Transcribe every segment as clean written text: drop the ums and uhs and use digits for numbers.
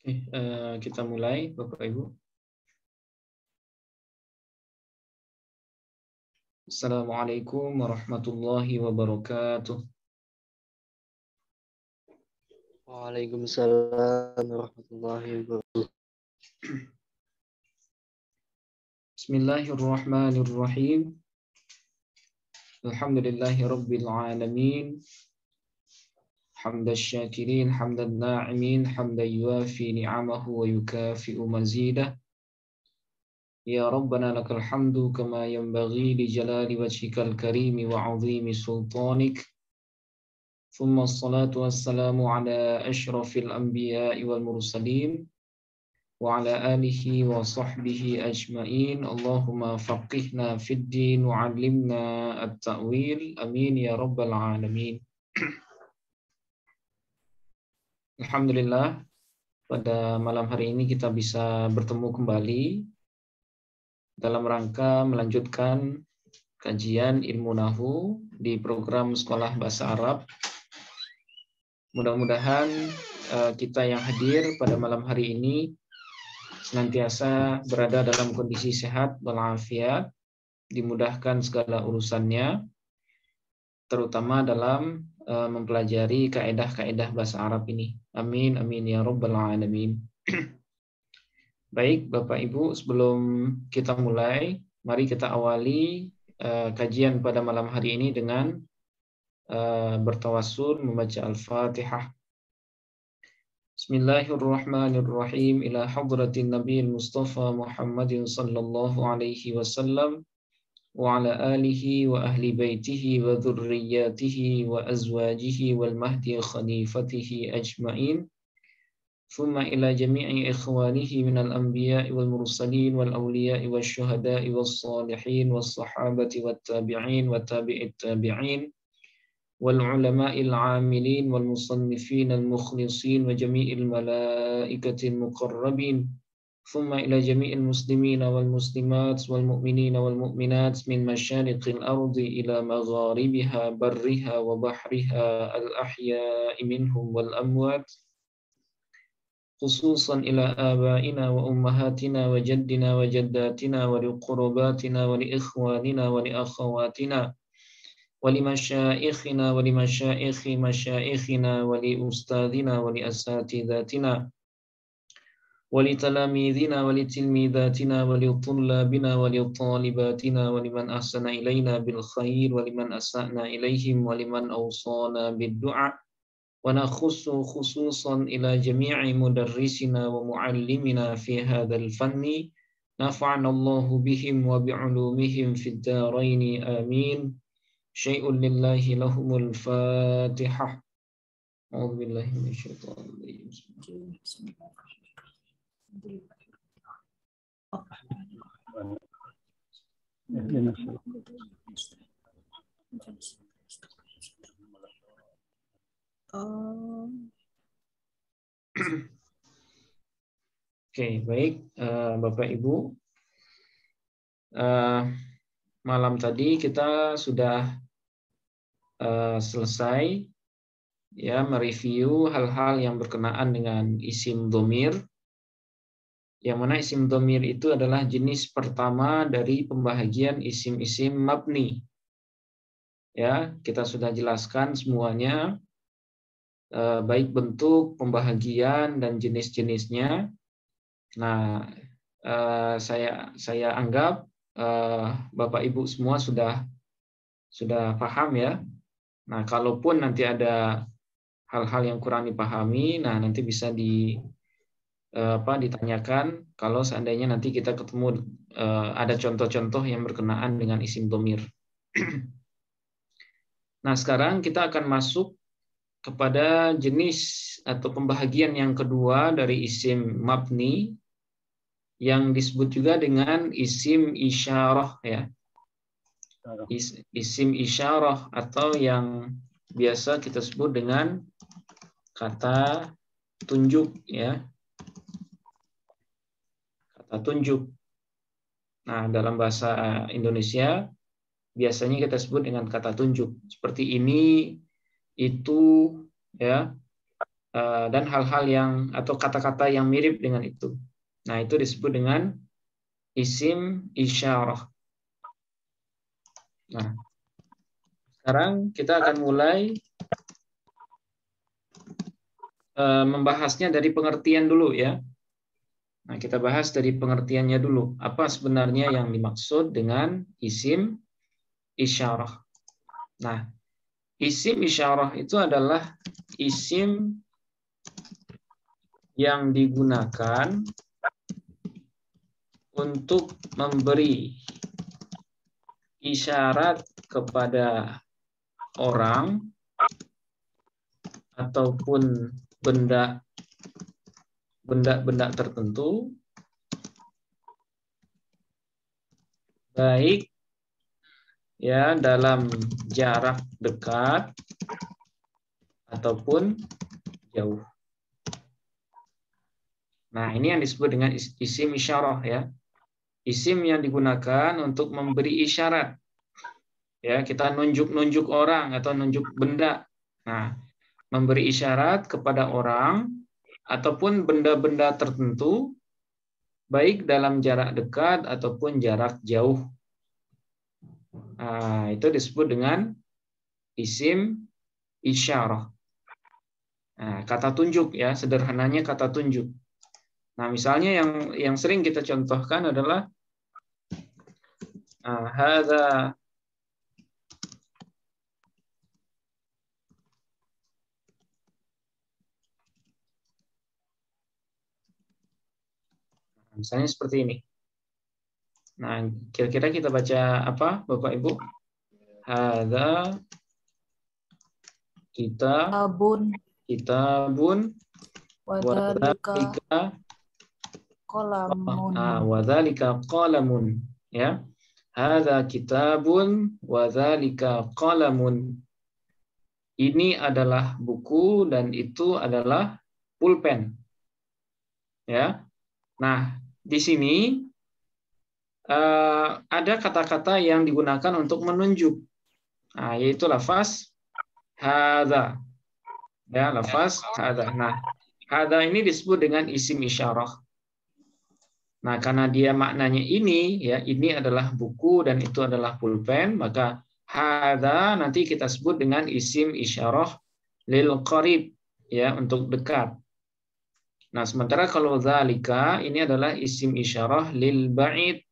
Oke, kita mulai, Bapak Ibu. Assalamualaikum warahmatullahi wabarakatuh. Waalaikumsalam warahmatullahi wabarakatuh. Bismillahirrahmanirrahim. Alhamdulillahi rabbil alamin. Hamdan syakirin, hamdan na'imin, hamdan yuafi ni'amahu wa yukafi'u mazidah. Ya Rabbana lakal hamdu kama yanbaghi li jalali wajhikal karimi wa 'azimi sultanik. Thumma assalatu wassalamu ala asyrafil anbiya'i wal mursalin wa ala alihi wa sahbihi ajma'in. Allahumma faqihna fid din wa 'allimna at-ta'wil. Amin ya rabbal alamin. Alhamdulillah, pada malam hari ini kita bisa bertemu kembali dalam rangka melanjutkan kajian ilmu nahwu di program Sekolah Bahasa Arab. Mudah-mudahan kita yang hadir pada malam hari ini senantiasa berada dalam kondisi sehat walafiat, dimudahkan segala urusannya, terutama dalam mempelajari kaedah-kaedah bahasa Arab ini. Amin, amin ya rabbal alamin. Baik, Bapak Ibu, sebelum kita mulai, mari kita awali kajian pada malam hari ini dengan bertawassul membaca Al-Fatihah. Bismillahirrahmanirrahim. Ila hadratin Nabiil Mustafa Muhammadin sallallahu alaihi wasallam wa ala alihi wa ahli baitihi wa dhurriyyatihi wa azwajihi wal mahdi khalifatihi ajma'in. ثم إلى جميع إخوانه من الأنبياء والمرسلين والأولياء والشهداء والصالحين والصحابة والتابعين وتابع التابعين والعلماء العاملين والمصنفين المخلصين وجميع الملائكة المقربين ثم إلى جميع المسلمين والمسلمات والمؤمنين والمؤمنات من مشارق الأرض إلى مغاربها برها وبحرها الأحياء منهم والأموات خصوصا إلى آبائنا وأمهاتنا وجدنا وجداتنا ولقرباتنا ولإخواننا ولأخواتنا ولمشائخنا ولمشائخ مشائخنا ولأستاذنا ولأساتذتنا ولتلاميذنا ولتلميذاتنا ولطلابنا ولطالباتنا ولمن أحسن إلينا بالخير ولمن أسأنا إليهم ولمن أوصانا بالدعاء ونخص خصوصا إلى جميع مدرسنا ومعلمنا في هذا الفن نفعنا الله بهم وبعلومهم في الدارين آمين. شيء لله لهم الفاتحة. أعوذ بالله من الشيطان الرجيم. Oke, baik, Bapak Ibu. Malam tadi kita sudah selesai ya mereview hal-hal yang berkenaan dengan isim dhamir. Yang mana isim dhamir itu adalah jenis pertama dari pembahagian isim-isim mabni. Ya, kita sudah jelaskan semuanya, baik bentuk, pembahagian dan jenis-jenisnya. Nah, saya anggap Bapak Ibu semua sudah paham ya. Nah, kalaupun nanti ada hal-hal yang kurang dipahami, nah nanti bisa ditanyakan kalau seandainya nanti kita ketemu ada contoh-contoh yang berkenaan dengan isim dhamir. Nah, sekarang kita akan masuk kepada jenis atau pembahagian yang kedua dari isim mabni yang disebut juga dengan isim isyarah ya. Isim isyarah atau yang biasa kita sebut dengan kata tunjuk ya. Kata tunjuk. Nah, dalam bahasa Indonesia biasanya kita sebut dengan kata tunjuk. Seperti ini, itu ya. dan hal-hal yang atau kata-kata yang mirip dengan itu. Nah, itu disebut dengan isim isyarah. Nah, sekarang kita akan mulai membahasnya dari pengertian dulu ya. Nah, kita bahas dari pengertiannya dulu. Apa sebenarnya yang dimaksud dengan isim isyarah? Nah, isim isyarah itu adalah isim yang digunakan untuk memberi isyarat kepada orang ataupun benda-benda tertentu, baik ya dalam jarak dekat ataupun jauh. Nah, ini yang disebut dengan isim isyarah ya. Isim yang digunakan untuk memberi isyarat. Ya, kita nunjuk-nunjuk orang atau nunjuk benda. Nah, memberi isyarat kepada orang ataupun benda-benda tertentu baik dalam jarak dekat ataupun jarak jauh. Nah, itu disebut dengan isim isyarah. Nah, kata tunjuk ya, sederhananya kata tunjuk. Nah, misalnya yang sering kita contohkan adalah hadza misalnya seperti ini. Nah, kira-kira kita baca apa, Bapak Ibu? Hadza kitabun wadzalika qalamun. Wadzalika qalamun ya. Hadza kitabun wadzalika qalamun. Ini adalah buku dan itu adalah pulpen. Ya. Nah, di sini ada kata-kata yang digunakan untuk menunjuk. Nah, yaitu lafaz hadza. Ya, lafaz hadza. Nah, hadza ini disebut dengan isim isyarah. Nah, karena dia maknanya ini, ya, ini adalah buku dan itu adalah pulpen, maka hadza nanti kita sebut dengan isim isyarah lil qarib, ya, untuk dekat. Nah, sementara kalau dzalika ini adalah isim isyarah lil ba'id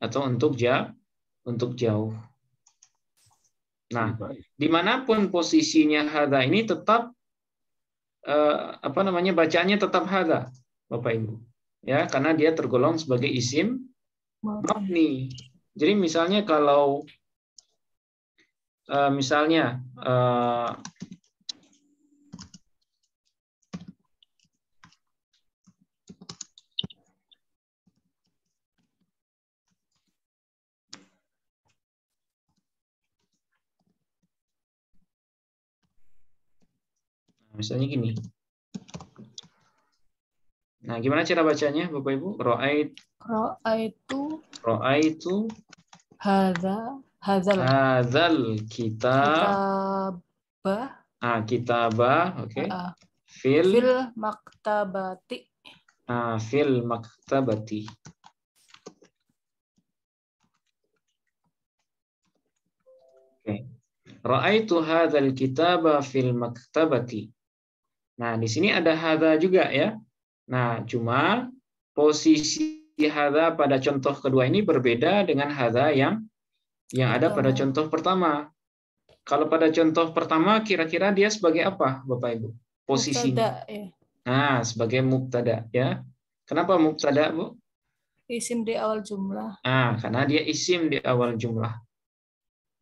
atau untuk jauh. Nah, dimanapun posisinya hadza ini tetap bacaannya tetap hadza, Bapak Ibu. Ya, karena dia tergolong sebagai isim mabni. Jadi misalnya kalau misalnya misalnya gini. Nah, gimana cara bacanya, Bapak Ibu? Ra'aitu hadzal kitabah, oke. Fil maktabati. Fil maktabati. Oke. Ra'aitu hadzal kitaba fil maktabati. Nah, di sini ada hadza juga ya. Nah, cuma posisi hadza pada contoh kedua ini berbeda dengan hadza yang ada pada contoh pertama. Kalau pada contoh pertama kira-kira dia sebagai apa, Bapak Ibu? Posisinya. Mubtada, ya. Nah, sebagai mubtada ya. Kenapa mubtada, Bu? Isim di awal jumlah. Nah, karena dia isim di awal jumlah.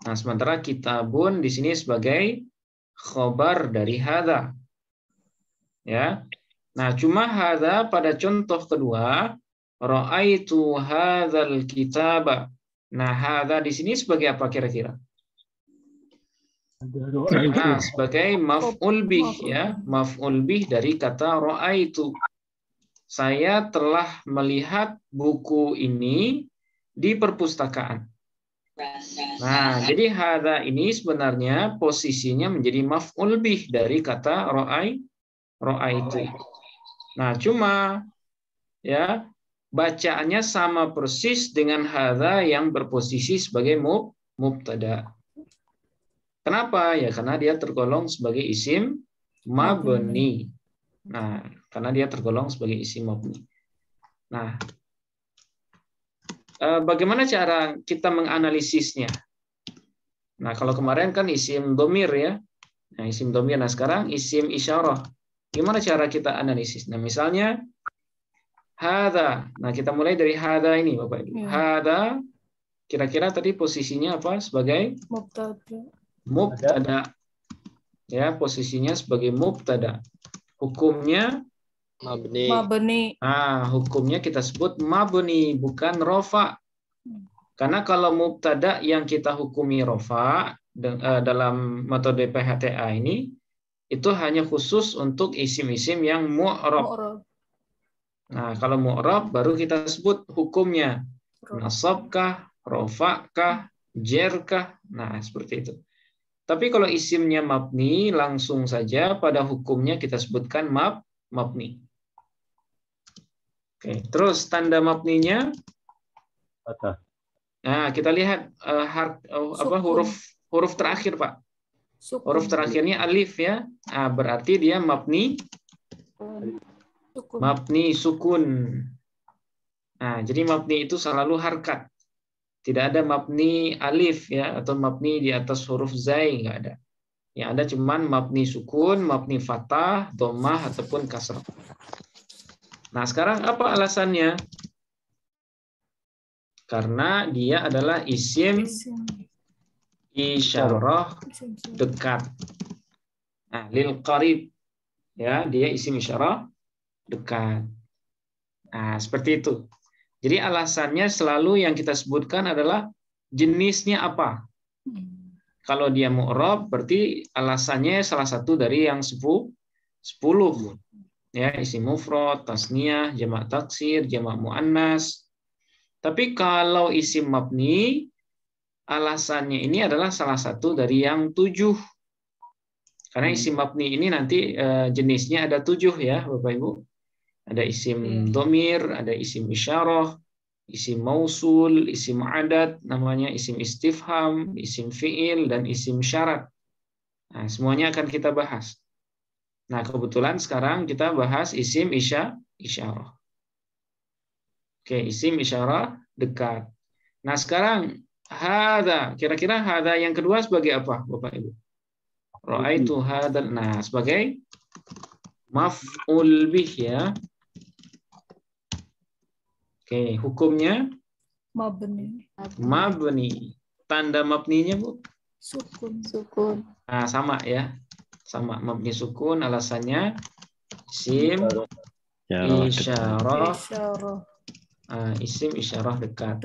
Nah, sementara kitabun di sini sebagai khobar dari hadza. Ya. Nah, cuma hadza pada contoh kedua, ra'aitu hadzal kitaba. Nah, hadza di sini sebagai apa kira-kira? Nah, sebagai maf'ul bih ya, maf'ul bih dari kata ra'aitu. Saya telah melihat buku ini di perpustakaan. Nah, jadi hadza ini sebenarnya posisinya menjadi maf'ul bih dari kata Ra'aitu. Nah, cuma ya bacaannya sama persis dengan hadza yang berposisi sebagai mubtada. Kenapa? Ya karena dia tergolong sebagai isim mabni. Nah, karena dia tergolong sebagai isim mabni. Nah, bagaimana cara kita menganalisisnya? Nah, kalau kemarin kan isim domir ya. Nah, isim domir. Nah, sekarang isim isyarah. Gimana cara kita analisis? Nah, misalnya hadza. Nah, kita mulai dari hadza ini, Bapak Ibu. Hadza kira-kira tadi posisinya apa? Sebagai mubtada. Ya, posisinya sebagai mubtada. Hukumnya Mabni. hukumnya kita sebut mabni, bukan rofa. Karena kalau mubtada yang kita hukumi rofa dalam metode PHTA ini itu hanya khusus untuk isim-isim yang mu'rab. Nah, kalau mu'rab baru kita sebut hukumnya nasabkah, rofakah, jerkah. Nah, seperti itu. Tapi kalau isimnya mabni, langsung saja pada hukumnya kita sebutkan mabni. Oke, terus tanda mabninya. Nah, kita lihat huruf terakhir, Pak. Sukun. Huruf terakhirnya alif ya. Nah, berarti dia mabni sukun. Nah, jadi mabni itu selalu harkat. Tidak ada mabni alif ya atau mabni di atas huruf zai, nggak ada. Yang ada cuman mabni sukun, mabni fathah, dhammah ataupun kasrah. Nah, sekarang apa alasannya? Karena dia adalah isim isyarah dekat. Nah, lil qarib ya, dia isim isyarah dekat. Nah, seperti itu. Jadi alasannya selalu yang kita sebutkan adalah jenisnya apa. Kalau dia mu'rab berarti alasannya salah satu dari yang 10. Ya, isim mufrad, tasniyah, jamak taksir, jamak muannas. Tapi kalau isim mabni alasannya ini adalah salah satu dari yang 7. Karena isim mabni ini nanti jenisnya ada 7 ya, Bapak Ibu. Ada isim domir, ada isim isyarah, isim mausul, isim adat, namanya isim istifham, isim fi'il, dan isim syarat. Nah, semuanya akan kita bahas. Nah, kebetulan sekarang kita bahas isim isyarah. Oke, isim isyarah dekat. Nah, sekarang hadza, kira-kira hadza yang kedua sebagai apa, Bapak Ibu? Ra'aitu hadzal. Nah, sebagai maf'ul bih ya. Oke, hukumnya mabni. Tanda mabninya, Bu? Sukun. Nah, sama ya. Sama, mabni sukun alasannya isim isyarah. Isim isyarah dekat.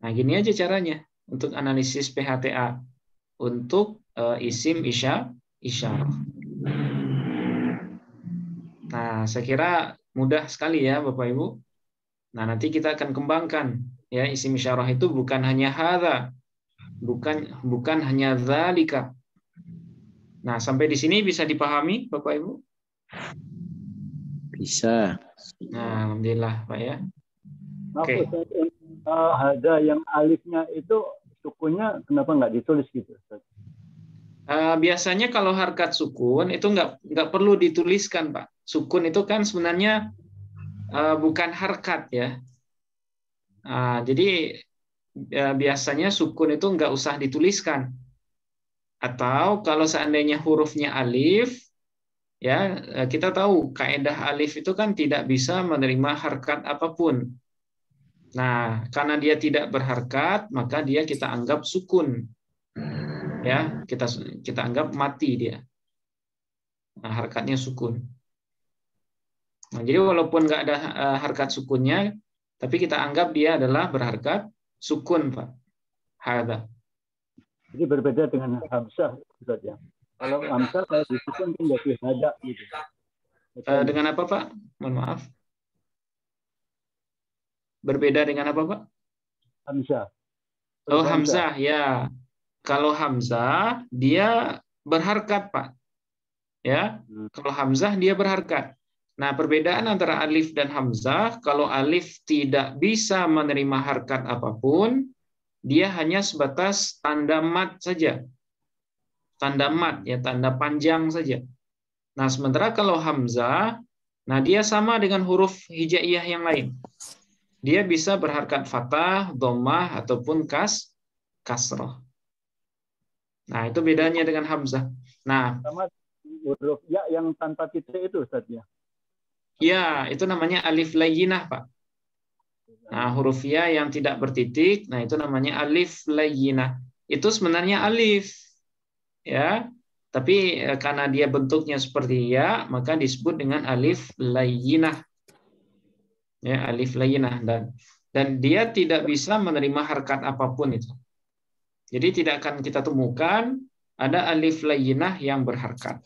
Nah, gini aja caranya untuk analisis PHTA untuk isim isyarah. Nah, saya kira mudah sekali ya Bapak Ibu. Nah, nanti kita akan kembangkan ya, isim isyarah itu bukan hanya hadza, bukan hanya dzalika. Nah, sampai di sini bisa dipahami Bapak Ibu? Bisa. Nah, alhamdulillah Pak ya. Oke. Hadza yang alifnya itu sukunnya kenapa nggak ditulis gitu? Biasanya kalau harkat sukun itu nggak perlu dituliskan, Pak. Sukun itu kan sebenarnya bukan harkat ya. Jadi biasanya sukun itu nggak usah dituliskan. Atau kalau seandainya hurufnya alif, ya kita tahu kaidah alif itu kan tidak bisa menerima harkat apapun. Nah, karena dia tidak berharkat, maka dia kita anggap sukun. Ya, kita anggap mati dia. Nah, harkatnya sukun. Nah, jadi walaupun nggak ada harkat sukunnya, tapi kita anggap dia adalah berharkat sukun, Pak. Hadza. Jadi berbeda dengan hamzah, Ustaz ya. Kalau hamzah kalau disukun kan jadi hadza gitu. Dengan apa, Pak? Mohon maaf. Berbeda dengan apa, Pak? Hamzah. Oh, hamzah ya. Kalau hamzah dia berharkat, Pak. Ya, kalau hamzah dia berharkat. Nah, perbedaan antara alif dan hamzah, kalau alif tidak bisa menerima harkat apapun, dia hanya sebatas tanda mat saja. Tanda mat, ya, tanda panjang saja. Nah, sementara kalau hamzah, nah dia sama dengan huruf hijaiyah yang lain. Dia bisa berharkat fathah, dhammah, ataupun kasroh. Nah, itu bedanya dengan hamzah. Nah, sama huruf ya yang tanpa titik itu Ustaz ya. ya, itu namanya alif layyinah, Pak. Nah, huruf ya yang tidak bertitik, nah itu namanya alif layyinah. Itu sebenarnya alif. Ya. Tapi karena dia bentuknya seperti ya, maka disebut dengan alif layyinah. Ya, alif layyinah, dan dia tidak bisa menerima harkat apapun itu. Jadi tidak akan kita temukan ada alif layyinah yang berharkat.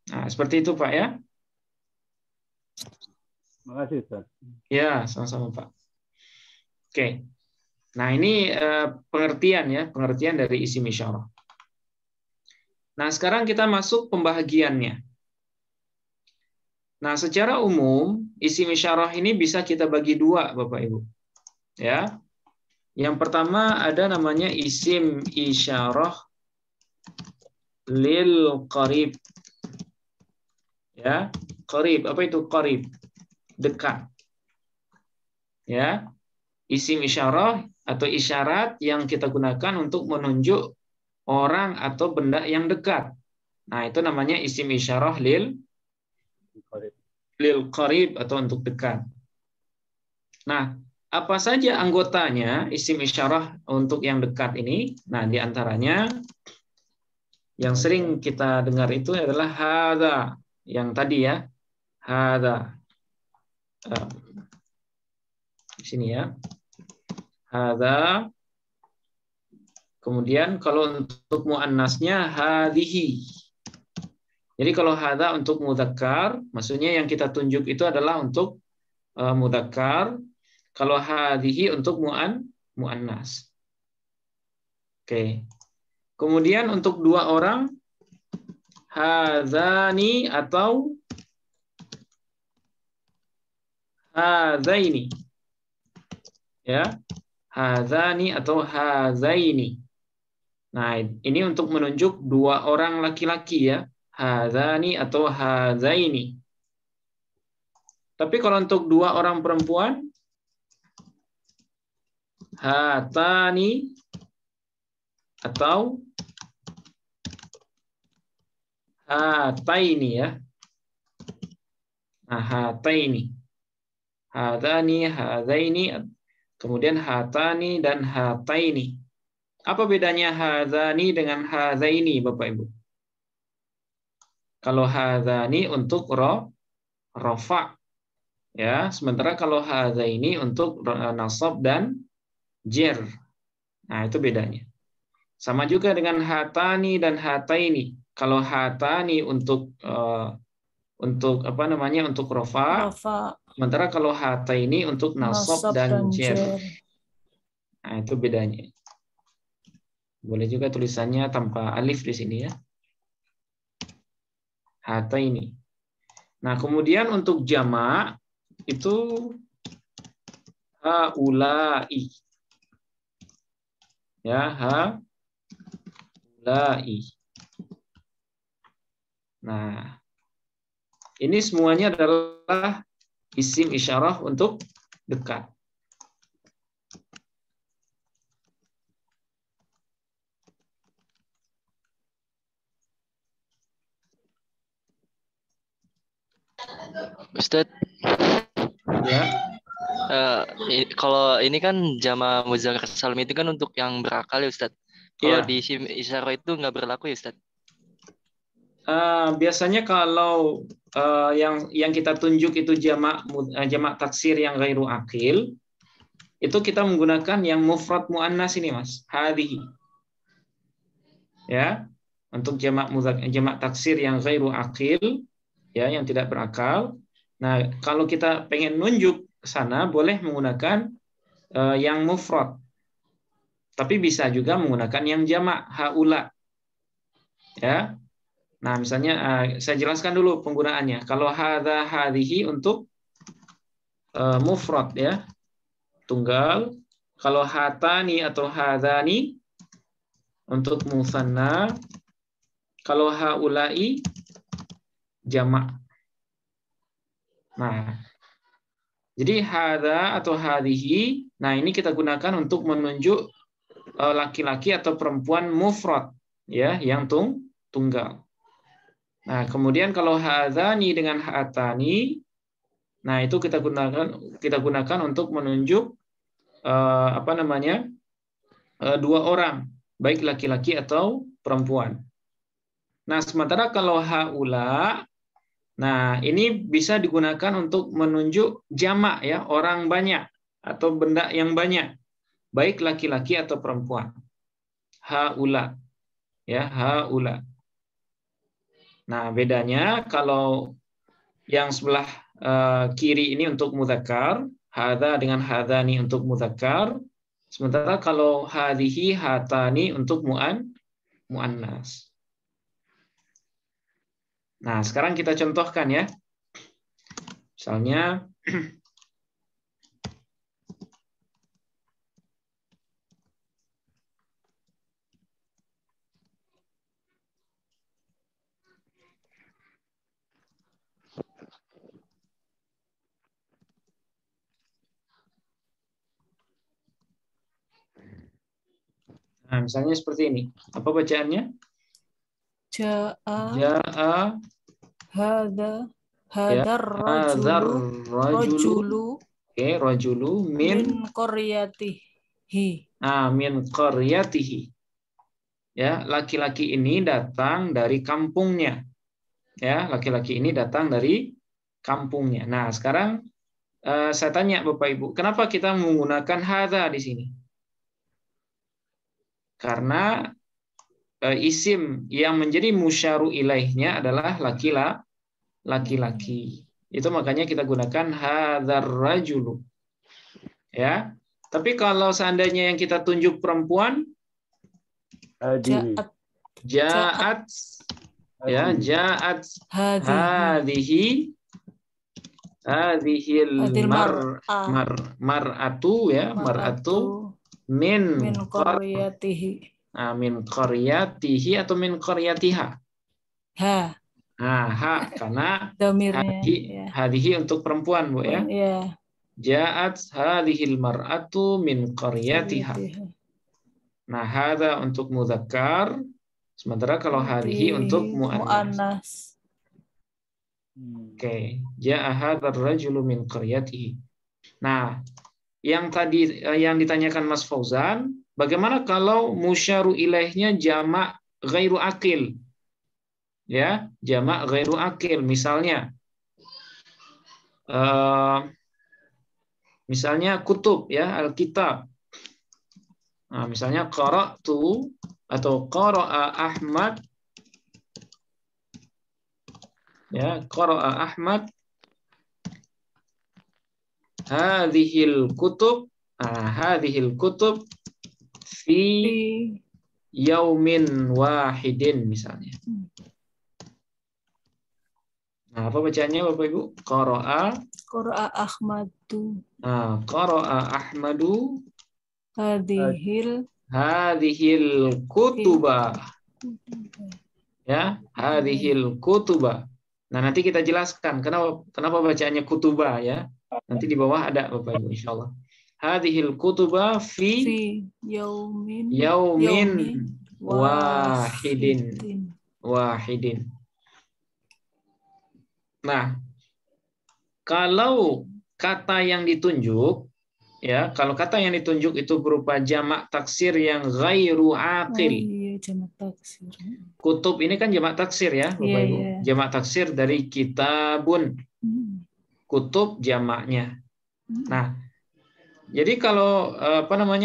Nah, seperti itu Pak ya. Terima kasih Ustaz. Ya, sama-sama Pak. Oke. Nah, ini pengertian dari isim isyarah. Nah, sekarang kita masuk pembahagiannya. Nah, secara umum isim isyarah ini bisa kita bagi dua, Bapak Ibu. Ya. Yang pertama ada namanya isim isyarah lil qarib. Ya, qarib. Apa itu qarib? Dekat. Ya. Isim isyarah atau isyarat yang kita gunakan untuk menunjuk orang atau benda yang dekat. Nah, itu namanya isim isyarah lil qarib atau untuk dekat. Nah, apa saja anggotanya isim isyarah untuk yang dekat ini? Nah, di antaranya yang sering kita dengar itu adalah hadza, yang tadi ya. Hadza. Di sini ya. Hadza. Kemudian kalau untuk muannasnya hadhihi. Jadi kalau hadza untuk mudzakkar, maksudnya yang kita tunjuk itu adalah untuk mudzakkar. Kalau hadhihi untuk muannas. Oke. Kemudian untuk dua orang hadzani atau hadzaini. Ya. Hadzani atau hadzaini. Nah, ini untuk menunjuk dua orang laki-laki ya. Hadzani atau hadzaini. Tapi kalau untuk dua orang perempuan hatani atau hataini ya. Nah, hataini. Hadani, hadaini, kemudian hatani dan hataini. Apa bedanya hadani dengan hadaini, Bapak Ibu? Kalau hadani untuk rafa ya, sementara kalau hadaini untuk nasab dan jer. Nah, itu bedanya. Sama juga dengan hatani dan hataini. Kalau hatani untuk apa namanya? Untuk rafa. Sementara kalau hataini untuk nasab dan jer. Nah, itu bedanya. Boleh juga tulisannya tanpa alif di sini ya. Hataini. Nah, kemudian untuk jamak itu haulai. Ya, haulai. Nah, ini semuanya adalah isim isyarah untuk dekat. Ustadz, ya. Kalau ini kan jama muzakkar salim itu kan untuk yang berakal ya Ustadz. Kalau Ya. di isim isyarah itu nggak berlaku ya Ustadz? Biasanya kalau yang kita tunjuk itu jamak taksir yang ghairu akil, itu kita menggunakan yang mufrad muannas ini Mas, hadhihi. Ya. Untuk jamak taksir yang ghairu akil, ya, yang tidak berakal. Nah, kalau kita pengen nunjuk ke sana boleh menggunakan yang mufrad. Tapi bisa juga menggunakan yang jamak haula. Ya. Nah, misalnya saya jelaskan dulu penggunaannya. Kalau hadza hadhihi untuk mufrad ya, tunggal. Kalau hatani atau hadzani untuk musanna. Kalau haula'i jamak. Nah, jadi hadza atau hadhihi, nah ini kita gunakan untuk menunjuk laki-laki atau perempuan mufrad ya, yang tunggal. Nah, kemudian kalau hadzani dengan hatani, nah itu kita gunakan untuk menunjuk dua orang, baik laki-laki atau perempuan. Nah, sementara kalau haula, nah ini bisa digunakan untuk menunjuk jamak ya, orang banyak atau benda yang banyak, baik laki-laki atau perempuan. Haula ya, haula. Nah, bedanya kalau yang sebelah kiri ini untuk mudzakkar, hadza dengan hadzani untuk mudzakkar, sementara kalau hadhihi hatani untuk muannas. Nah, sekarang kita contohkan ya. Misalnya Nah, misalnya seperti ini. Apa bacaannya? Ja'a Hadar ya, hadzar rajulu Oke, rajulu min qaryatihi. min qaryatihi. Ya, laki-laki ini datang dari kampungnya. Ya, laki-laki ini datang dari kampungnya. Nah, sekarang saya tanya Bapak Ibu, kenapa kita menggunakan hadza di sini? Karena isim yang menjadi musyaru ilaihnya adalah laki-laki. Itu makanya kita gunakan hadzar rajulu. Ya. Tapi kalau seandainya yang kita tunjuk perempuan, ja'at ya, ja'at hadhil mar'atu ya, mar'atu min qaryatihi. Min qaryatihi atau min qaryatiha. Ha, karena hadhihi untuk perempuan, Bu ya. Ja'at hadhil mar'atu min qaryatiha. Nah, hadza untuk mudzakkar, sementara kalau hadhihi untuk muannas. Oke, ja'a hadzal rajulu min qaryatihi. Nah, yang tadi yang ditanyakan Mas Fauzan, bagaimana kalau musyaru ilaihnya jamak ghairu aqil? Ya, jamak ghairu aqil. Misalnya kutub ya, Alkitab. Nah, misalnya qara'tu atau qara'a Ahmad. Ya, qara'a Ahmad hadhil kutub. Hadhil kutub fi yaumin wahidin misalnya. Nah, apa bacaannya Bapak Ibu? Qara'a Ahmadu. Qara'a Ahmadu Hadhil kutuba. Ya, hadhil kutuba. Nah, nanti kita jelaskan kenapa bacaannya kutuba ya. Nanti di bawah ada Bapak Ibu insyaallah. Hadhil kutuba fi yaumin wahidin. Nah, kalau kata yang ditunjuk ya, kalau kata yang ditunjuk itu berupa jamak taksir yang ghairu aqil. Jamak taksir. Kutub ini kan jamak taksir ya, Bapak Ibu. Jamak taksir dari kitabun. Kutub jamaknya. Nah, jadi kalau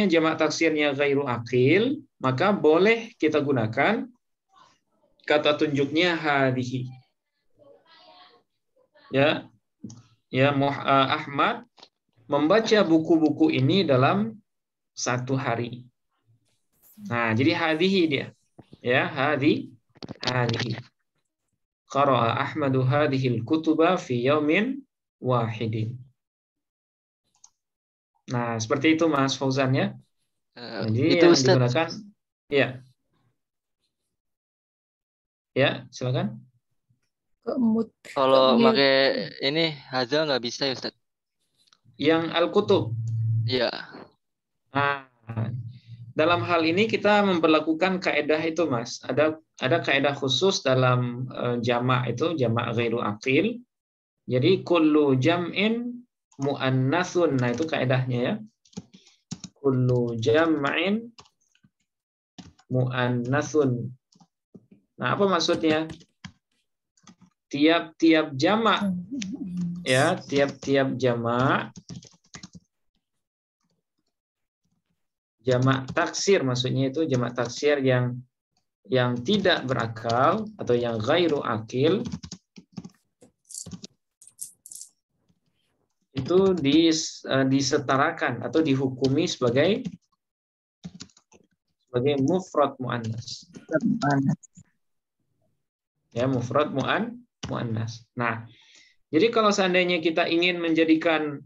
jamak taksirnya ghairu aqil, maka boleh kita gunakan kata tunjuknya hadhihi. Ya. Ahmad membaca buku-buku ini dalam satu hari. Nah, jadi hadhihi dia. Ya, hadhihi. Qara'a Ahmadu hadhil kutuba fi yaumin wahidin. Nah, seperti itu Mas Fauzan ya. Jadi Itu yang Ustadz, digunakan ya. Ya, silakan. Kemut. kalau Kemil. pakai ini hadza nggak bisa ya Ustadz? Yang al-kutub. Iya. Nah, dalam hal ini kita memperlakukan kaedah itu Mas. Ada kaedah khusus dalam jamak itu, jamak ghairu aqil. Jadi kullu jam'in muannatsun. Nah, itu kaedahnya ya. Kullu jam'in muannatsun. Nah, apa maksudnya? Tiap-tiap jamak ya, tiap-tiap jamak taksir, maksudnya itu jamak taksir yang tidak berakal atau yang ghairu akil itu disetarakan atau dihukumi sebagai mufrad muannas. Ya, mufrad muannas. Nah, jadi kalau seandainya kita ingin menjadikan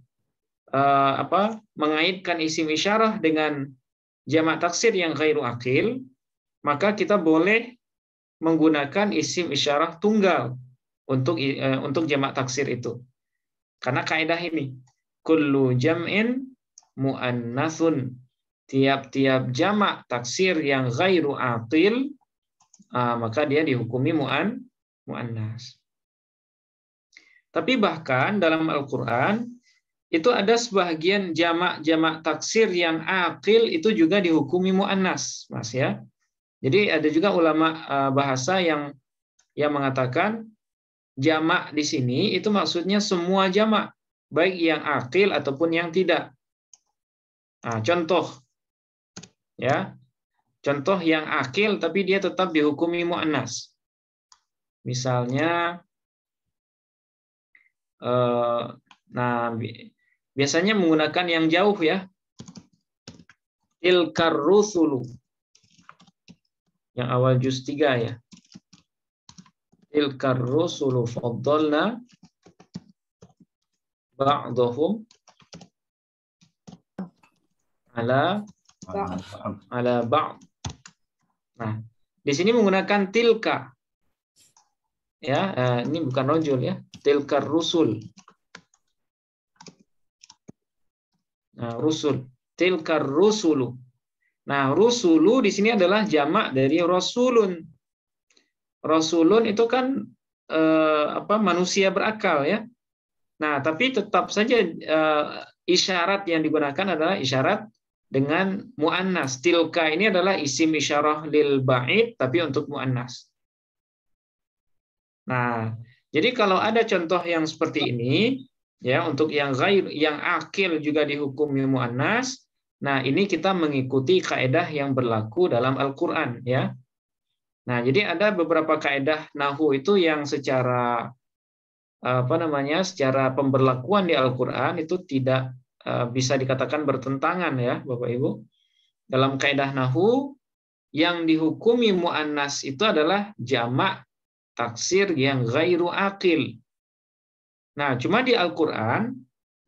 mengaitkan isim isyarah dengan jamak taksir yang ghairu akil, maka kita boleh menggunakan isim isyarah tunggal untuk jamak taksir itu. Karena kaidah ini, kullu jam'in muannatsun, tiap-tiap jamak taksir yang ghairu aqil, maka dia dihukumi muannas. Tapi bahkan dalam Al-Qur'an itu ada sebagian jamak taksir yang aqil itu juga dihukumi muannas, Mas ya. Jadi ada juga ulama bahasa yang mengatakan jamak di sini itu maksudnya semua jamak, baik yang aqil ataupun yang tidak. Nah, contoh ya. Contoh yang aqil tapi dia tetap dihukumi muannas. Misalnya biasanya menggunakan yang jauh ya. Tilkar rusulu. Yang awal juz 3 ya. Tilkar rusulu faddalna ba'dahum ala ba'd. Nah, di sini menggunakan tilka. Ya, ini bukan rojul ya. Tilkar rusul. Nah, rusul. Tilkar rusulu. Nah, rusulu di sini adalah jamak dari rasulun. Rasulun itu kan manusia berakal ya. Nah, tapi tetap saja isyarat yang digunakan adalah isyarat dengan muannas. Tilka ini adalah isim isyarah lil ba'id tapi untuk muannas. Nah, jadi kalau ada contoh yang seperti ini ya, untuk yang ghair, yang akil juga dihukumi muannas. Nah, ini kita mengikuti kaedah yang berlaku dalam Al-Qur'an ya. Nah, jadi ada beberapa kaedah nahwu itu yang secara secara pemberlakuan di Al-Qur'an itu tidak bisa dikatakan bertentangan ya, Bapak Ibu. Dalam kaedah nahwu yang dihukumi muannas itu adalah jamak taksir yang ghairu akil. Nah, cuma di Al-Qur'an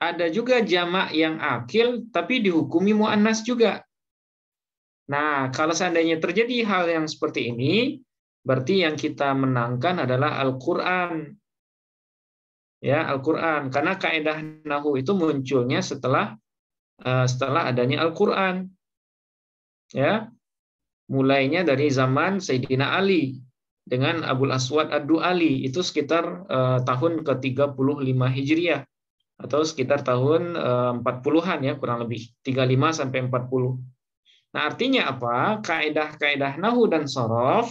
ada juga jamak yang akil tapi dihukumi muannas juga. Nah, kalau seandainya terjadi hal yang seperti ini, berarti yang kita menangkan adalah Al-Qur'an. Ya, Al-Qur'an. Karena kaidah nahwu itu munculnya setelah adanya Al-Qur'an. Ya. Mulainya dari zaman Sayyidina Ali dengan Abul Aswad Ad-Du'ali, itu sekitar tahun ke-35 Hijriah atau sekitar tahun 40-an ya, kurang lebih 35 sampai 40. Nah, artinya apa? Kaidah-kaidah nahwu dan shorof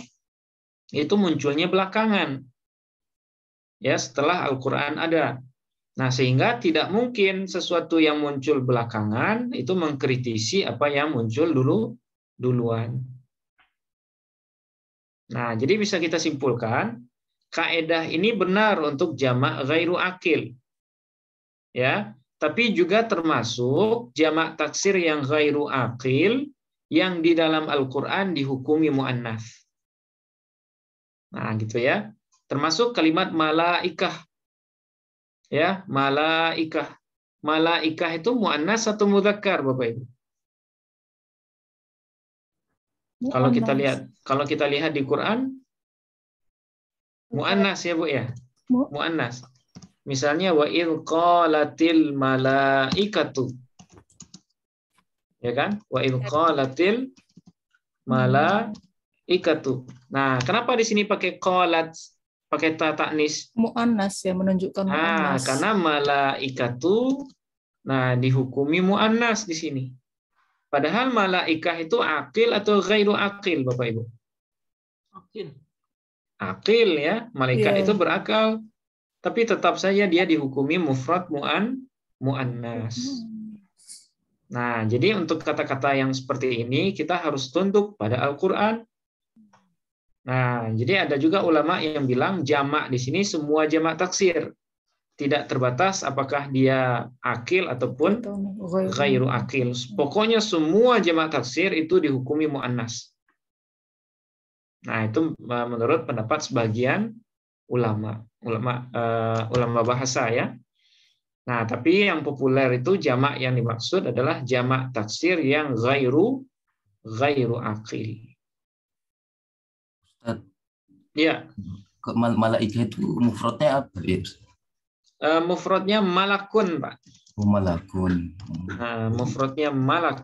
itu munculnya belakangan. Ya, setelah Al-Qur'an ada. Nah, sehingga tidak mungkin sesuatu yang muncul belakangan itu mengkritisi apa yang muncul duluan. Nah, jadi bisa kita simpulkan, kaidah ini benar untuk jamak ghairu akil. Ya, tapi juga termasuk jamak taksir yang ghairu akil yang di dalam Al-Qur'an dihukumi muannats. Nah, gitu ya. Termasuk kalimat malaikah. Ya, malaikah. Malaikah itu muannas atau mudzakkar, Bapak Ibu? Kalau kita lihat di Quran muannas ya, Bu ya. Muannas. Misalnya wa idz qalatil malaikatu. Ya kan? Wa idz qalatil malaikatu. Nah, kenapa di sini pakai qalat, pakai ta ta'nis? Mu'annas ya, menunjukkan mu'annas. Karena malaikatu dihukumi mu'annas di sini. Padahal malaikah itu akil atau ghairu akil, Bapak Ibu? Akil. Akil ya, malaikat itu berakal. Tapi tetap saja dia dihukumi mufrad mu'annas. Nah, jadi untuk kata-kata yang seperti ini kita harus tunduk pada Al-Qur'an. Nah, jadi ada juga ulama yang bilang jamak di sini semua jamak taksir. Tidak terbatas apakah dia akil ataupun ghairu akil. Pokoknya semua jamak taksir itu dihukumi mu'annas. Nah, itu menurut pendapat sebagian ulama bahasa ya. Nah, tapi yang populer itu jamak yang dimaksud adalah jamak taksir yang ghairu akil. Ustaz, ya. Malaikah itu mufradnya apa ya? Mufradnya malakun, Pak. Malakun. Nah, mufradnya malak.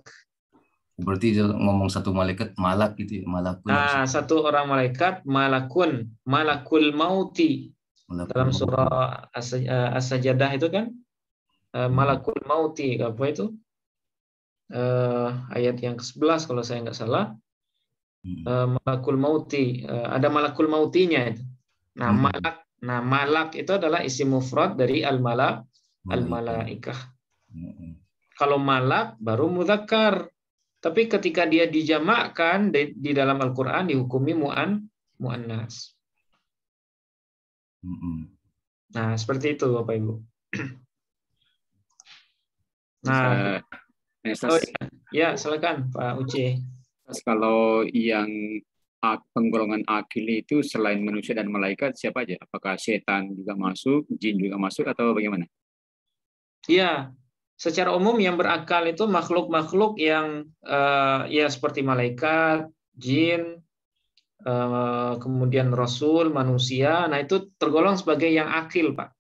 Berarti ngomong satu malaikat malak gitu ya, malakun. Nah, satu orang malaikat malakun, malakul mauti. Dalam surah As-Sajdah itu kan malakul mauti, apa itu? Ayat yang ke-11 kalau saya nggak salah. Malakul mauti, ada malakul mautinya itu. Nah, malak itu adalah isim mufrad dari al-malaikah. Kalau malak baru mudzakkar. Tapi ketika dia dijamakkan di dalam Al-Qur'an dihukumi mu'annas. Nah, seperti itu Bapak Ibu. Nah, ya silakan Pak Uci. Kalau yang penggolongan akil itu selain manusia dan malaikat siapa aja? Apakah setan juga masuk, jin juga masuk atau bagaimana? Iya, secara umum yang berakal itu makhluk-makhluk yang ya seperti malaikat, jin, kemudian rasul, manusia. Nah, itu tergolong sebagai yang akil, Pak.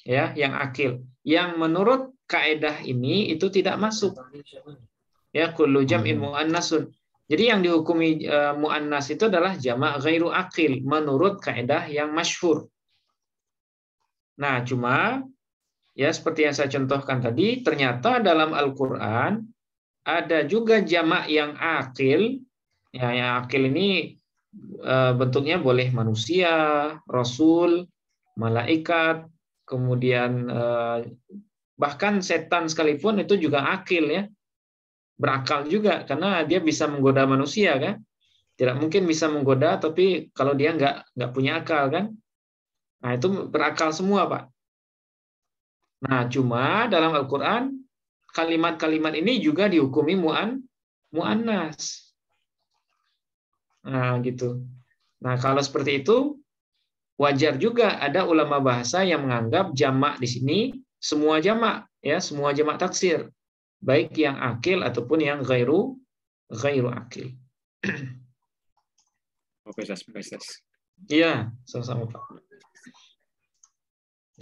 Ya, yang akil. Yang menurut kaedah ini itu tidak masuk. Ya, kullu jam'in mu'annasun. Jadi yang dihukumi mu'annas itu adalah jamak ghairu akil menurut kaedah yang masyhur. Nah, cuma ya seperti yang saya contohkan tadi, ternyata dalam Al-Qur'an ada juga jamak yang akil. Ya, yang akil ini bentuknya boleh manusia, rasul, malaikat, kemudian bahkan setan sekalipun itu juga akil ya. Berakal juga karena dia bisa menggoda manusia kan. Tidak mungkin bisa menggoda tapi kalau dia nggak punya akal kan. Nah, itu berakal semua, Pak. Nah, cuma dalam Al-Qur'an kalimat-kalimat ini juga dihukumi mu'annas. Nah, gitu. Nah, kalau seperti itu wajar juga ada ulama bahasa yang menganggap jamak di sini semua jamak ya, semua jamak taksir. Baik yang akil ataupun yang ghairu akil. Oke, Iya, sama-sama Pak.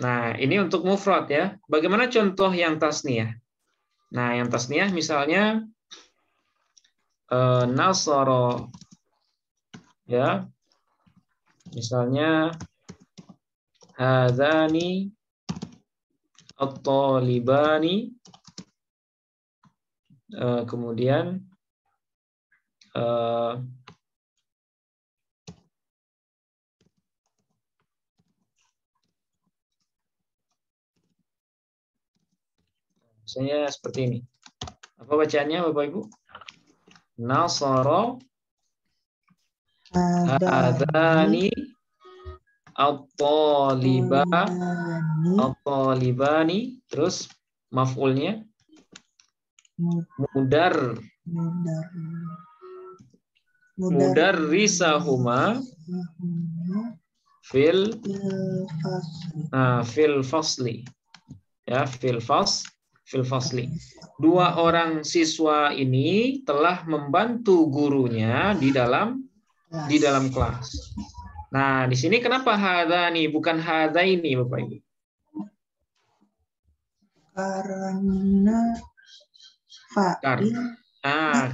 Nah, ini untuk mufrad ya. Bagaimana contoh yang tasniyah? Nah, yang tasniyah misalnya nasara ya. Misalnya hadzani at-talibani. Kemudian misalnya seperti ini. Apa bacaannya Bapak Ibu? Nasara hadani at-talibani, terus maf'ulnya mudar mudarrisahuma fil fasli. Ya, fil fasli. Dua orang siswa ini telah membantu gurunya di dalam kelas. Nah, di sini kenapa hadani bukan hadaini, Bapak Ibu?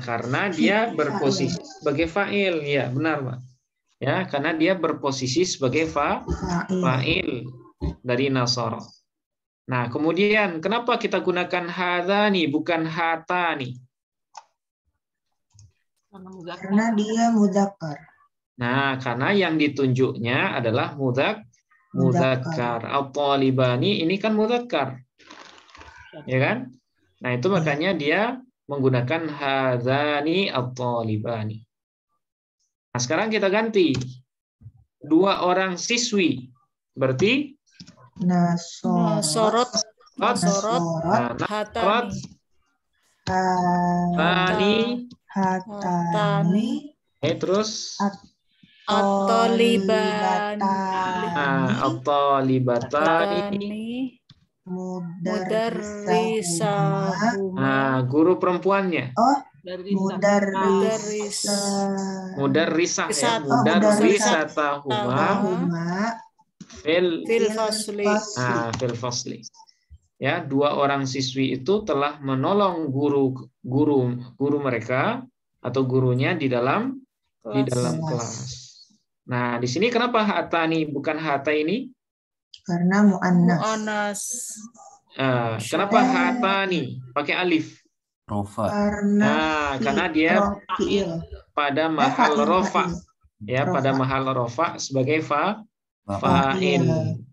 Karena dia berposisi sebagai fa'il. Ya, benar, Pak. Ya, karena dia berposisi sebagai fa'il dari nasara. Nah, kemudian kenapa kita gunakan hadani bukan hatani? Karena dia mudzakkar. Nah, karena yang ditunjuknya adalah mudzakkar. At-talibani ini kan mudzakkar. Ya kan? Nah, itu makanya dia menggunakan hadzani at-talibani. Nah, sekarang kita ganti. Dua orang siswi. Berarti Nasorot. Hatani. Terus At-talibatani. Mudarrisahuma. Guru perempuannya. Mudarrisah ya. Mudarrisatahuma fil fasli. Ya, dua orang siswi itu telah menolong guru mereka atau gurunya di dalam kelas. Nah, di sini kenapa hatani bukan hata ini? Karena muannas. Kenapa hatani pakai alif? Rofa. Karena dia pada mahal rofa. Ya, pada mahal rofa sebagai fa'il.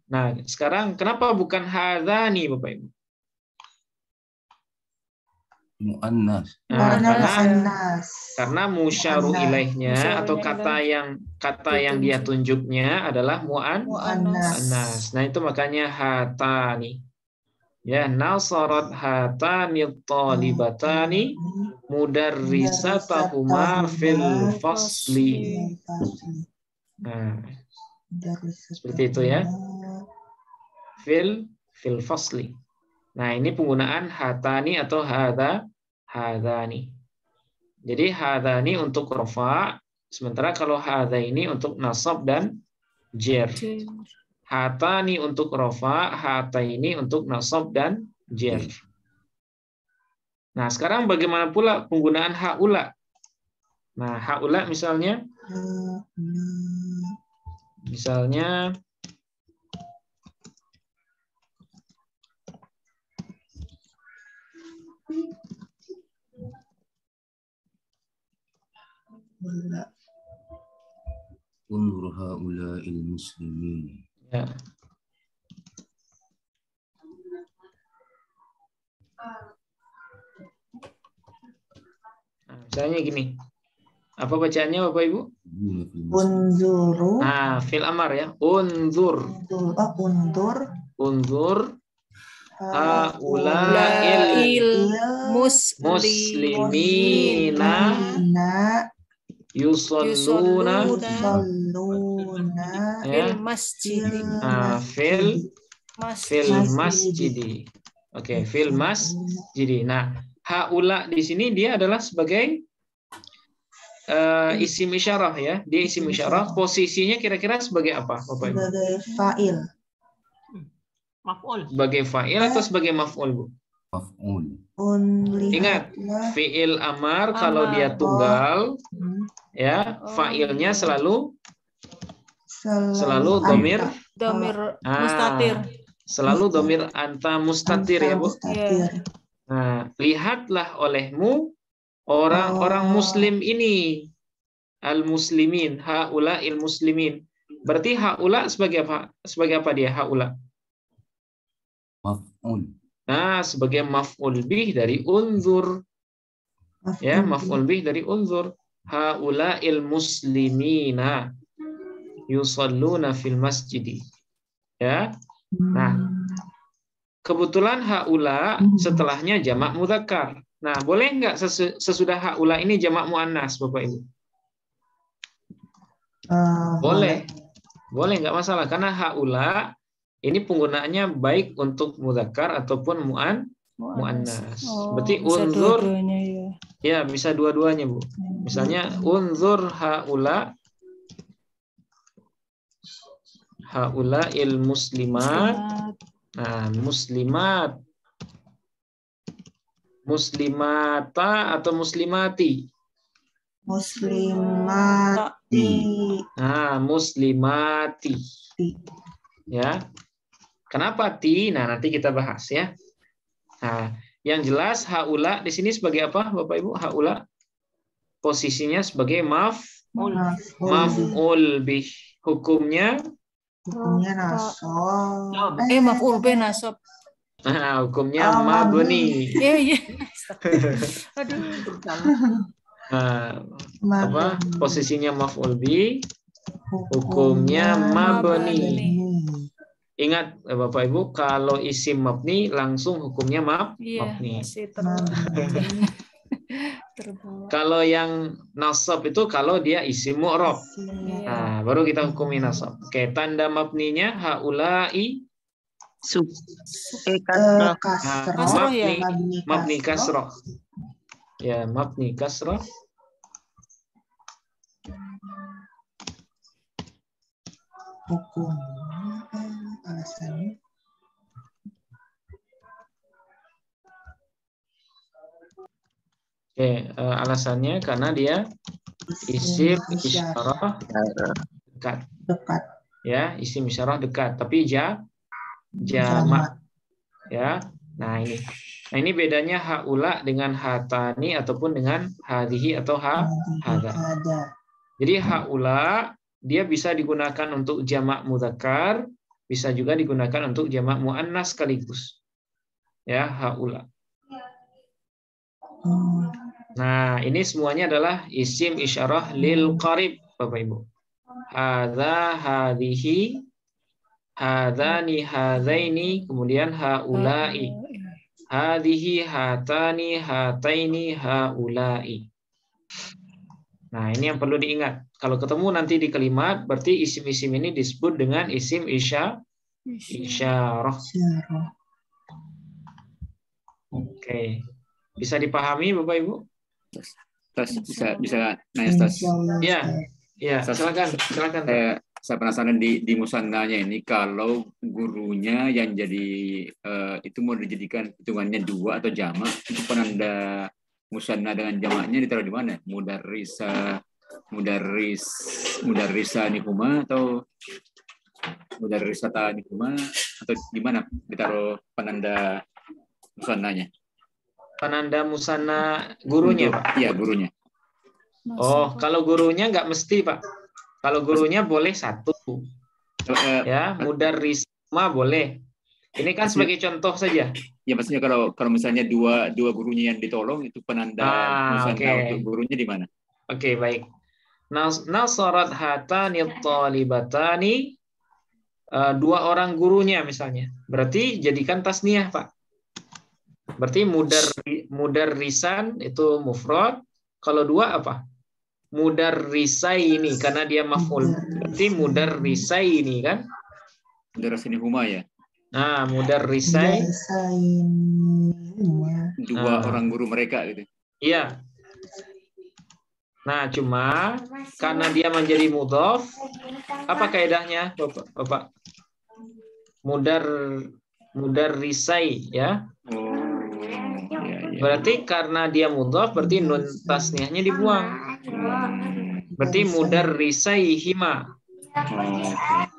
Nah, sekarang kenapa bukan hadzani, Bapak Ibu? Muannas. Karena musyaru ilaihnya atau kata yang dia tunjuknya adalah muannas. Nah, itu makanya hatani. Ya, nasarat hatani talibatani mudarrisatahuma fil fasli. Nah, seperti itu ya. Fil fasli. Nah, ini penggunaan hatani atau hadani. Jadi hadani untuk rafa, sementara kalau hadha ini untuk nasab dan jar. Hatani untuk rafa, hata ini untuk nasab dan jar. Nah, sekarang bagaimana pula penggunaan haula? Nah, haula misalnya Unzur haula'il muslimin. Ya. Nah, misalnya gini. Apa bacaannya Bapak Ibu? Unzuru. Fil amar ya. Unzur. Unzur haula'il muslimina yusalluna fil masjidi. Oke, fil masjidi. Nah, haula di sini dia adalah sebagai isim isyarah ya. Dia isim isyarah, posisinya kira-kira sebagai apa, Bapak Ibu? Sebagai fa'il. Maf'ul. Sebagai fa'il atau sebagai maf'ul, Bu? Maf'ul. Ingat, fi'il amar kalau dia tunggal ya, fa'ilnya selalu domir mustatir. Selalu domir anta mustatir ya, Bu. Nah, lihatlah olehmu orang-orang muslim ini, al-muslimin, haula il-muslimin. Berarti haula sebagai apa? Sebagai apa dia haula? Maf'ul. Nah, sebagai maf'ul bih dari unzur. Ya, maf'ul bih dari unzur. Haula il-muslimina yusalluna fil masjidi. Ya. Nah, kebetulan haula setelahnya jamak mudzakkar. Nah, boleh nggak sesudah haula ini jamak muannas, Bapak Ibu? Boleh, nggak masalah karena haula ini penggunaannya baik untuk mudzakkar ataupun muannas. Berarti unzur ya bisa dua-duanya, Bu. Misalnya unzur haula il muslimat. Nah, muslimata atau muslimati? Muslimati. Nah, muslimati. Ya. Kenapa ti? Nah, nanti kita bahas ya. Nah, yang jelas haula di sini sebagai apa, Bapak Ibu? Haula posisinya sebagai maf'ul bih. Hukumnya nasab. Maf'ul bih nasab. Nah, hukumnya mabni. Iya. Aduh. Posisinya maf'ul bih, hukumnya mabni. Ingat Bapak Ibu, kalau isim mabni langsung hukumnya mabni. Kalau yang nasab itu kalau dia isim mu'rab. Nah, baru kita hukumi nasab. Oke, tanda mabninya haula'i kasroh ya. Mabni kasroh. Ya, mabni kasroh. Hukum alasannya. Oke, alasannya karena dia isim isyarah dekat. Ya, isim isyarah dekat, tapi jamak. Ya. Nah, ini bedanya haula dengan hatani ataupun dengan hadhihi atau hada. Jadi haula dia bisa digunakan untuk jamak mudzakkar, bisa juga digunakan untuk jamak muannas sekaligus. Ya, haula. Nah, ini semuanya adalah isim isyarah lil qarib, Bapak Ibu. Hadza, hadhihi, hadzani, hadzaini, kemudian haula'i. Hadhihi, hatani, hataini, haula'i. Nah, ini yang perlu diingat. Kalau ketemu nanti di kalimat, berarti isim-isim ini disebut dengan isim isyarah. Oke. Bisa dipahami Bapak Ibu? Bisa nanya Stas. Ya, silakan. Saya penasaran di musannahnya ini, kalau gurunya yang jadi itu mau dijadikan hitungannya dua atau jamak, itu penanda musannah dengan jamaknya ditaruh di mana? Mudarrisa nihuma atau mudarrisata nihuma, atau di mana ditaruh penanda musannahnya? Penanda musanna gurunya, Pak? Iya, gurunya. Oh, kalau gurunya nggak mesti, Pak. Kalau gurunya boleh satu. Ya, mudarrisma boleh. Ini kan sebagai contoh saja. Ya, maksudnya kalau misalnya dua gurunya yang ditolong, itu penanda musanna untuk gurunya di mana? Oke, baik. Nasarat hatani thalibatani, dua orang gurunya misalnya. Berarti jadikan tasniyah, Pak. Berarti mudarrisan itu mufrad. Kalau dua apa? Mudarrisaini karena dia maf'ul. Berarti mudarrisaini kan? Mudarrisaini huma ya. Nah, mudarrisai dua orang guru mereka gitu. Iya. Nah, cuma karena dia menjadi mudhaf, apa kaidahnya, Bapak? Mudarrisai ya. Berarti karena dia mudhaf berarti nun tasniyahnya dibuang. Berarti mudarrisaihima.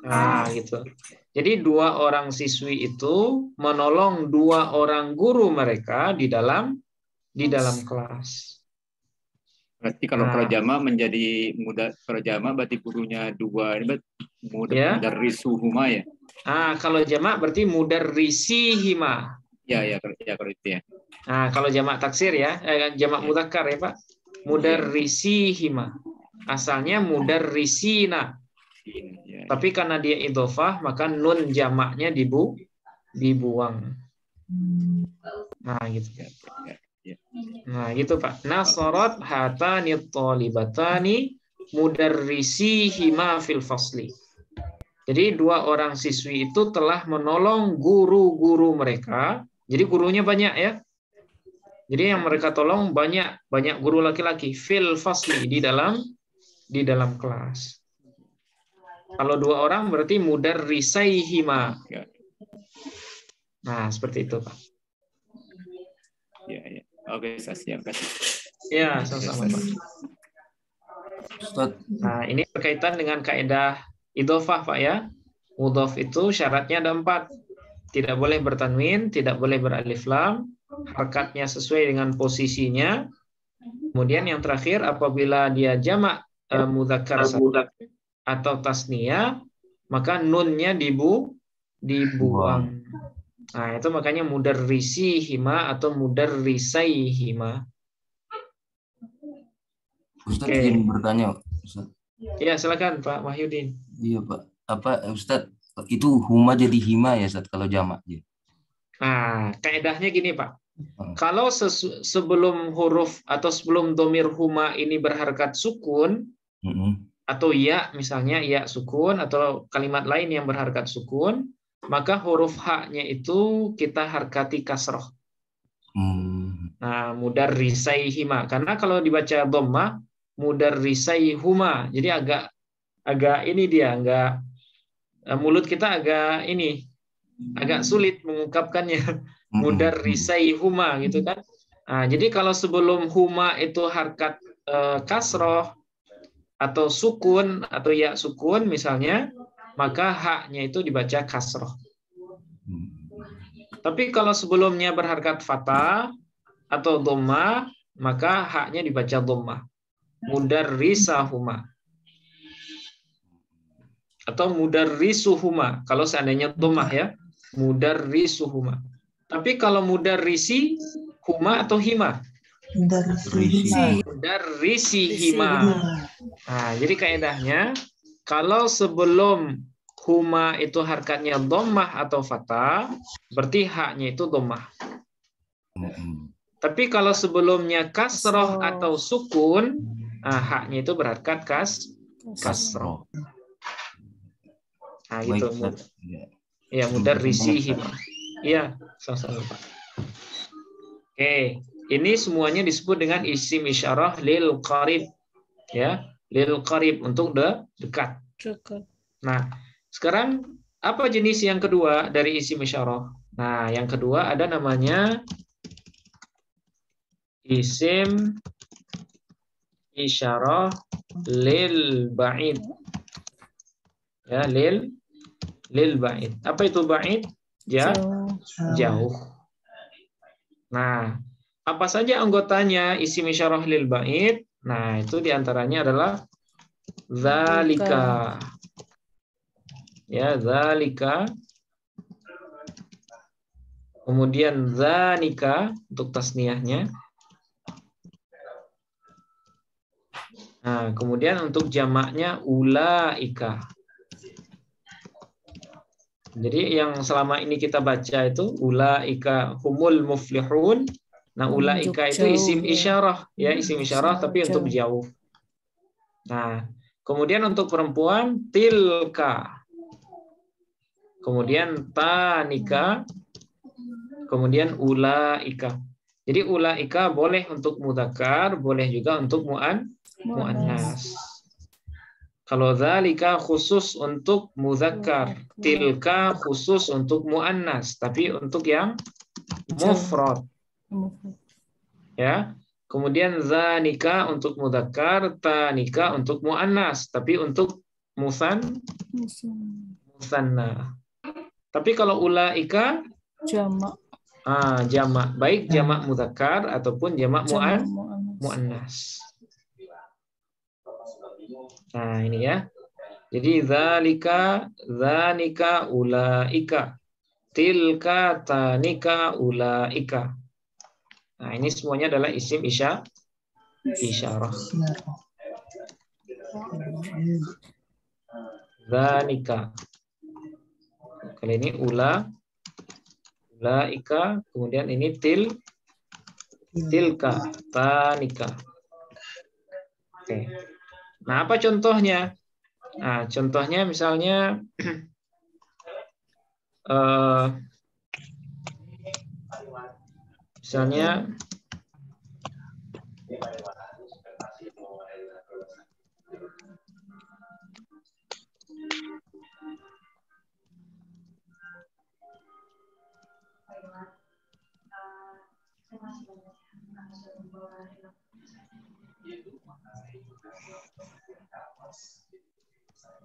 Nah, gitu. Jadi dua orang siswi itu menolong dua orang guru mereka di dalam kelas. Berarti kalau jamak menjadi kalau jamak berarti gurunya dua, ini mudarrisuhuma ya. Kalau jamak berarti mudarrisihima. Ya kalau itu ya. Nah, kalau jamak taksir ya, jamak mudzakkar ya, Pak. Mudarrisihima. Asalnya mudarrisina. Tapi karena dia idhofah, maka nun jamaknya dibuang. Nah, gitu. Nah, gitu, Pak. Nasarat hatani thalibatani mudarrisihima fil fasli. Jadi 2 orang siswi itu telah menolong guru-guru mereka. Jadi gurunya banyak ya. Jadi yang mereka tolong banyak guru laki-laki fil fasli di dalam kelas. Kalau 2 orang berarti mudarrisaihima. Nah, seperti itu, Pak. Ya, ya. Oke, siap kasih. Ya, sama-sama, Pak. Ustaz, Nah, ini berkaitan dengan kaidah idhofah, Pak ya. Mudhof itu syaratnya ada 4. Tidak boleh bertanwin, tidak boleh beralif lam, harokatnya sesuai dengan posisinya. Kemudian yang terakhir, apabila dia jamak mudzakkar atau tasniyah, maka nunnya dibuang. Nah, itu makanya mudarrisihima atau mudarrisaihima. Ustaz Oke. ingin bertanya, Ustaz. Ya, silakan Pak Wahyudin. Iya, Pak. Apa Ustaz itu huma jadi hima ya, Ustaz, kalau jamak ya? Nah, kaedahnya gini, Pak. Kalau sebelum huruf atau sebelum domir huma ini berharkat sukun, atau ya, misalnya ya sukun, atau kalimat lain yang berharkat sukun, maka huruf haknya itu kita harkati kasroh. Nah, mudarrisaihima. Karena kalau dibaca dhammah, mudarrisaihuma. Jadi agak ini dia, mulut kita agak sulit mengungkapkannya. Mudarrisaihuma gitu kan. Nah, jadi kalau sebelum huma itu harkat kasroh atau sukun atau ya sukun misalnya, maka haknya itu dibaca kasroh. Tapi kalau sebelumnya berharkat fathah atau dhammah, maka haknya dibaca dhammah. Mudarrisahuma. Atau mudarrisuhuma. Kalau seandainya dhammah ya, mudarrisuhuma. Tapi kalau mudarrisi huma atau hima? Mudarrisihima. Nah, jadi kaedahnya kalau sebelum huma itu harkatnya dhammah atau fathah, berarti haknya itu dhammah. Tapi kalau sebelumnya kasroh atau sukun, haknya itu berharkat kasroh. Nah, gitu. Ya, mudarrisihima. Iya, sama-sama, Pak. Oke, ini semuanya disebut dengan isim isyarah lil qarib. Ya, lil qarib untuk dekat. Nah, sekarang apa jenis yang kedua dari isim isyarah? Nah, yang kedua ada namanya isim isyarah lil ba'id. Ya, lil ba'id. Apa itu ba'id? Jauh. Nah, apa saja anggotanya isim isyarah lil ba'id? Nah, itu diantaranya adalah zalika. Ya, zalika. Kemudian zanika untuk tasniyahnya. Nah, kemudian untuk jamaknya ulaika. Jadi yang selama ini kita baca itu ulaika humul muflihun. Nah, ulaika itu isim isyarah, ya, isim isyarah tapi untuk jauh. Nah, kemudian untuk perempuan tilka. Kemudian tanika. Kemudian ulaika. Jadi ulaika boleh untuk mudzakkar, boleh juga untuk muannas. Kalau zalika khusus untuk mudzakkar, tilka khusus untuk muannas, tapi untuk yang mufrad. Ya. Kemudian zanika untuk mudzakkar, tanika untuk muannas, tapi untuk musanna. Tapi kalau ulaika Jamak. Jamak, baik jamak mudzakkar ataupun jamak muannas. Nah, ini ya. Jadi zalika, zanika, ulaika. Tilka, tanika, ulaika. Nah, ini semuanya adalah isim isyarah. Zanika. Kali ini ulaika, kemudian ini tilka, tanika. Oke. Nah, apa contohnya? Nah, contohnya misalnya misalnya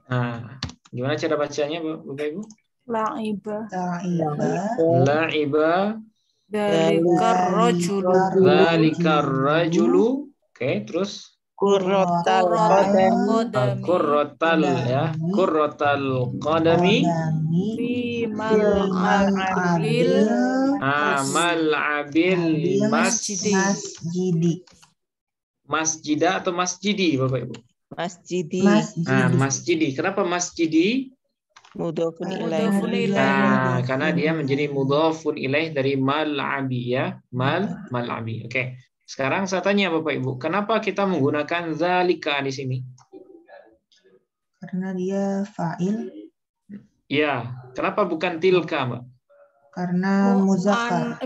nah, gimana cara bacanya, Bapak Ibu? La'iba. La'iba. Dalikar rajulu. Dalikar rajulu. Oke, terus? Kurrotal qadami. Kurrotal ya. Kurrotal qadami. Fi mal'abil. Mal'abil masjidi. Masjidah atau masjidi, Bapak Ibu? Masjidi. Masjidi. Kenapa masjidi? Mudhofun ilaih. Nah, karena dia menjadi mudhofun ilaih dari mal'abi ya. Mal'abi. Oke. Sekarang saya tanya Bapak Ibu, kenapa kita menggunakan zalika di sini? Karena dia fa'il. Ya, kenapa bukan tilka, Mbak? Karena muzakkar.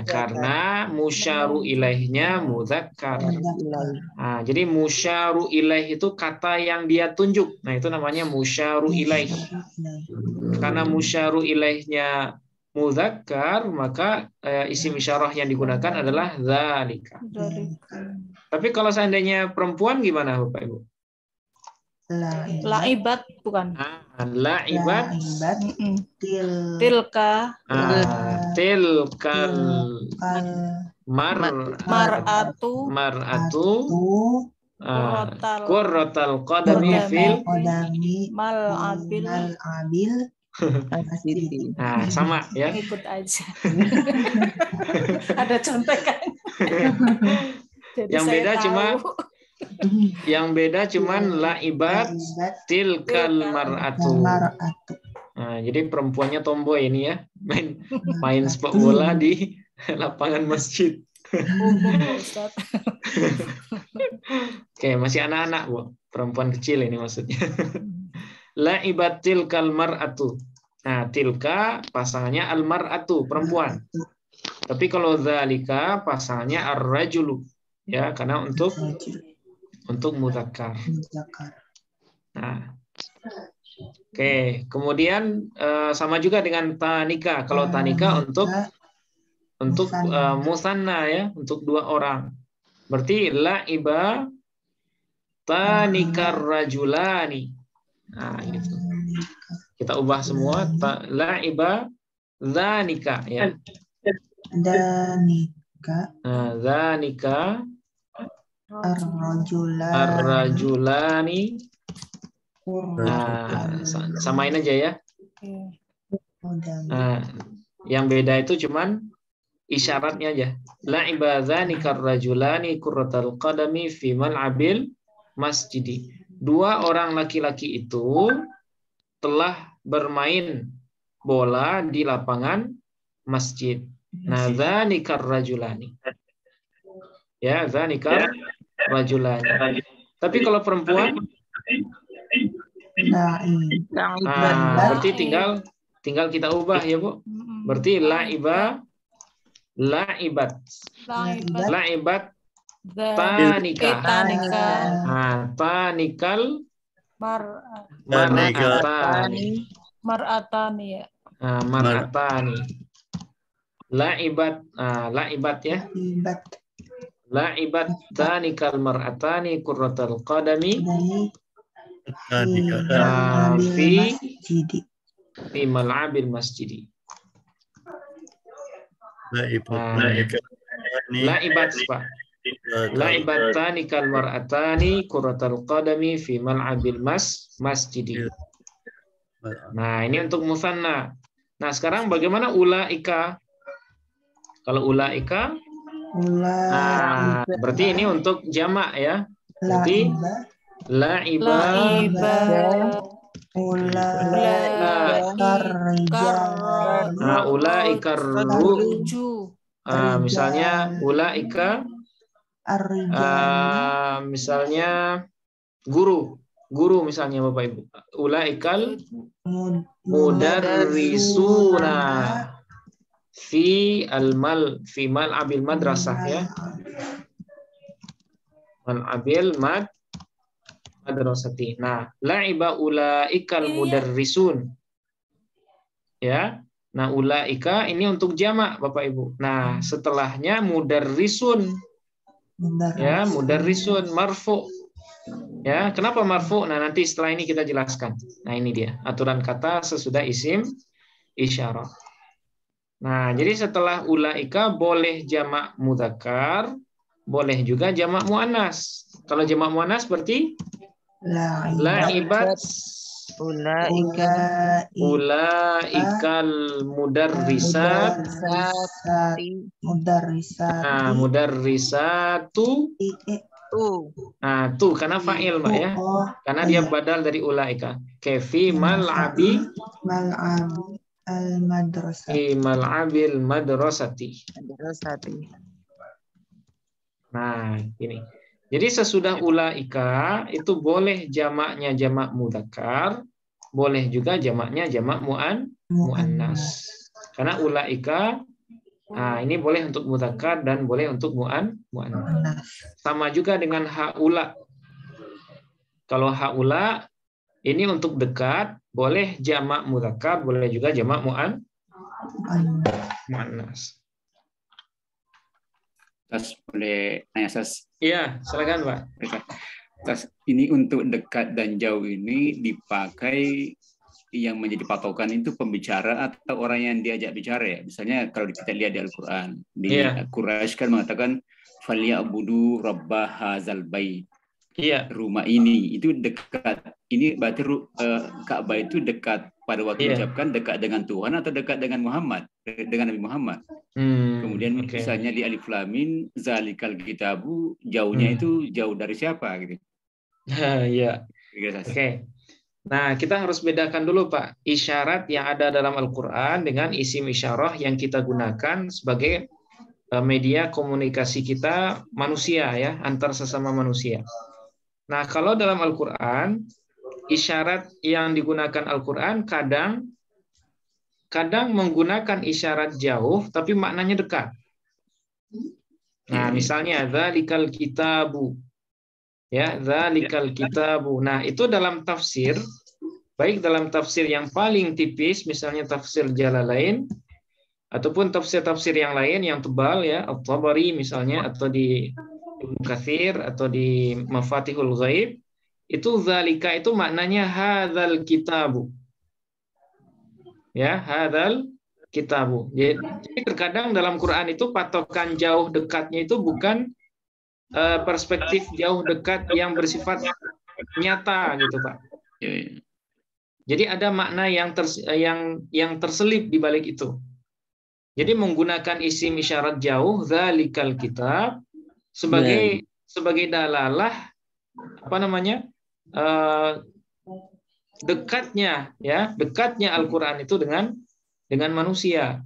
Karena musyaru ilaihnya muzakkar. Nah, jadi musyaru ilaih itu kata yang dia tunjuk. Nah, itu namanya musyaru ilaih. Karena musyaru ilaihnya muzakkar, maka isim isyarah yang digunakan adalah zalika. Tapi kalau seandainya perempuan gimana, Bapak Ibu? La'ibat bukan? La'ibat. Tilka. Tilkal mar'atu. Qurratal qadami fil mal'abil. Nah, sama ya. Ikut aja. Ada contekan. Yang beda cuman la'ibat tilkal mar'atu. Nah, jadi perempuannya tomboy ini ya, main sepak bola di lapangan masjid. Oke, masih anak-anak, Bu. Perempuan kecil ini maksudnya. La'ibat tilkal mar'atu. Nah, tilka pasangannya al-mar'atu, perempuan. Tapi kalau zalika pasangannya ar-rajulu. Ya, karena untuk mudzakkar. Nah. Oke, kemudian sama juga dengan tanika. Kalau tanika untuk musanna ya, untuk 2 orang. Berarti la'iba tanikar rajulani. Nah, gitu. Kita ubah semua la'iba zanika ya. Nah, zanika ar-rajulani. Nah, samain aja ya. Nah, yang beda itu cuman isyaratnya aja. La'iba zanika ar-rajulani qurratal qadami fi mal'abil masjidi. 2 orang laki-laki itu telah bermain bola di lapangan masjid. Nah, zanikar rajulani. Ya, zanikar rajulani. Tapi kalau perempuan berarti tinggal kita ubah ya, Bu. Berarti la'ibat tanika. Nah, tanikal mar'atani. Ya. Nah, mar'atani. La'ibat ya. La'ibat tanikal mar'atani qurratal qadami fi mal'abil masjidi. La'ibat Pak. La'ibat tanikal mar'atani qurratal qadami fi mal'abil masjidi. Nah, ini untuk musanna. Nah, sekarang bagaimana ulaika? Kalau ulaika, berarti ini untuk jamak ya. Berarti la'iba ulaika misalnya ulaika Ar-rijali Misalnya guru misalnya Bapak Ibu. Ulaikal mudarrisuna fi mal abil madrasah ya. Mal abil madrasati. Nah, la'iba ulaikal mudarrisun. Ya. Nah, ulaika ini untuk jamak Bapak Ibu. Nah, setelahnya mudarrisun. Ya, mudarrisun marfu. Ya, kenapa marfu? Nah, nanti setelah ini kita jelaskan. Nah, ini dia aturan kata sesudah isim isyarah. Nah, jadi setelah ulaika boleh jamak mudzakkar, boleh juga jamak muannas. Kalau jamak muannas berarti la'ibat ulaikal mudarrisat. Nah, mudarrisatu. Nah, tuh karena fa'il Mbak ya. Karena dia badal dari ulaika. Kefi mal'abi al-madrasati. Mal'abil madrasati. Nah, ini. Jadi sesudah ulaika itu boleh jamaknya jamak mudzakkar, boleh juga jamaknya jamak muannas. Karena ulaika ini boleh untuk mudzakkar dan boleh untuk muannas. Sama juga dengan haula. Kalau haula ini untuk dekat, boleh jamak mudzakkar, boleh juga jamak muannas. Tas boleh nanya Tas? Iya, silakan Pak. Tas ini untuk dekat dan jauh ini dipakai yang menjadi patokan itu pembicara atau orang yang diajak bicara ya. Misalnya kalau kita lihat di Al-Qur'an, di Quraisy kan mengatakan falyabudu rabbah hadzal bait. Iya. Rumah ini itu dekat. Ini berarti Ka'bah itu dekat pada waktu diucapkan dekat dengan Tuhan atau dekat dengan Muhammad, dengan Nabi Muhammad. Kemudian misalnya di Alif Lam Mim zalikal kitabu, jauhnya itu jauh dari siapa gitu. Iya. Oke. Nah, kita harus bedakan dulu Pak, isyarat yang ada dalam Al-Qur'an dengan isim isyarah yang kita gunakan sebagai media komunikasi kita manusia ya, antar sesama manusia. Nah, kalau dalam Al-Qur'an, isyarat yang digunakan Al-Qur'an kadang menggunakan isyarat jauh tapi maknanya dekat. Nah, misalnya dzalikal kitabu. Ya, dzalikal kitabu. Nah, itu dalam tafsir, baik dalam tafsir yang paling tipis misalnya tafsir Jalalain ataupun tafsir-tafsir yang lain yang tebal ya, At-Tabari misalnya, atau di Ibnu Katsir atau di Mafatihul Ghaib, itu zalika itu maknanya hadzal kitabu. Ya, hadzal kitabu. Jadi terkadang dalam Quran itu patokan jauh dekatnya itu bukan perspektif jauh dekat yang bersifat nyata gitu Pak. Jadi ada makna yang terselip di balik itu. Jadi menggunakan isim isyarat jauh dzalikal kitab sebagai dalalah dekatnya Al-Qur'an itu dengan manusia.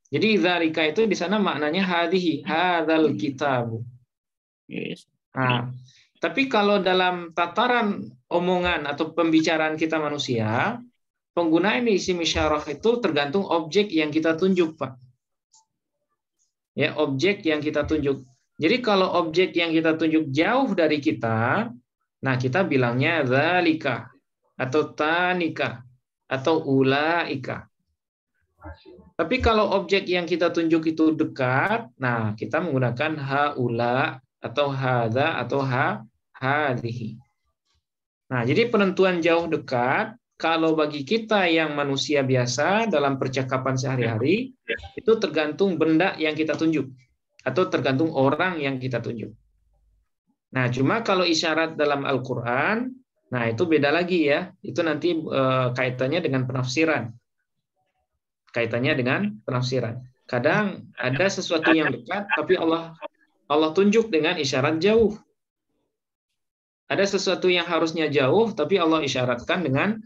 Jadi dzalika itu di sana maknanya hadzal kitab. Nah, tapi kalau dalam tataran omongan atau pembicaraan kita manusia, penggunaan isim isyarah itu tergantung objek yang kita tunjuk, Pak. Ya, objek yang kita tunjuk. Jadi kalau objek yang kita tunjuk jauh dari kita, nah kita bilangnya dzalika atau tanika atau ulaika. Tapi kalau objek yang kita tunjuk itu dekat, nah kita menggunakan haula atau hadza atau hadhihi. Nah, jadi penentuan jauh dekat kalau bagi kita yang manusia biasa dalam percakapan sehari-hari itu tergantung benda yang kita tunjuk atau tergantung orang yang kita tunjuk. Nah, cuma kalau isyarat dalam Al-Qur'an, nah itu beda lagi ya. Itu nanti kaitannya dengan penafsiran. Kadang ada sesuatu yang dekat tapi Allah tunjuk dengan isyarat jauh. Ada sesuatu yang harusnya jauh tapi Allah isyaratkan dengan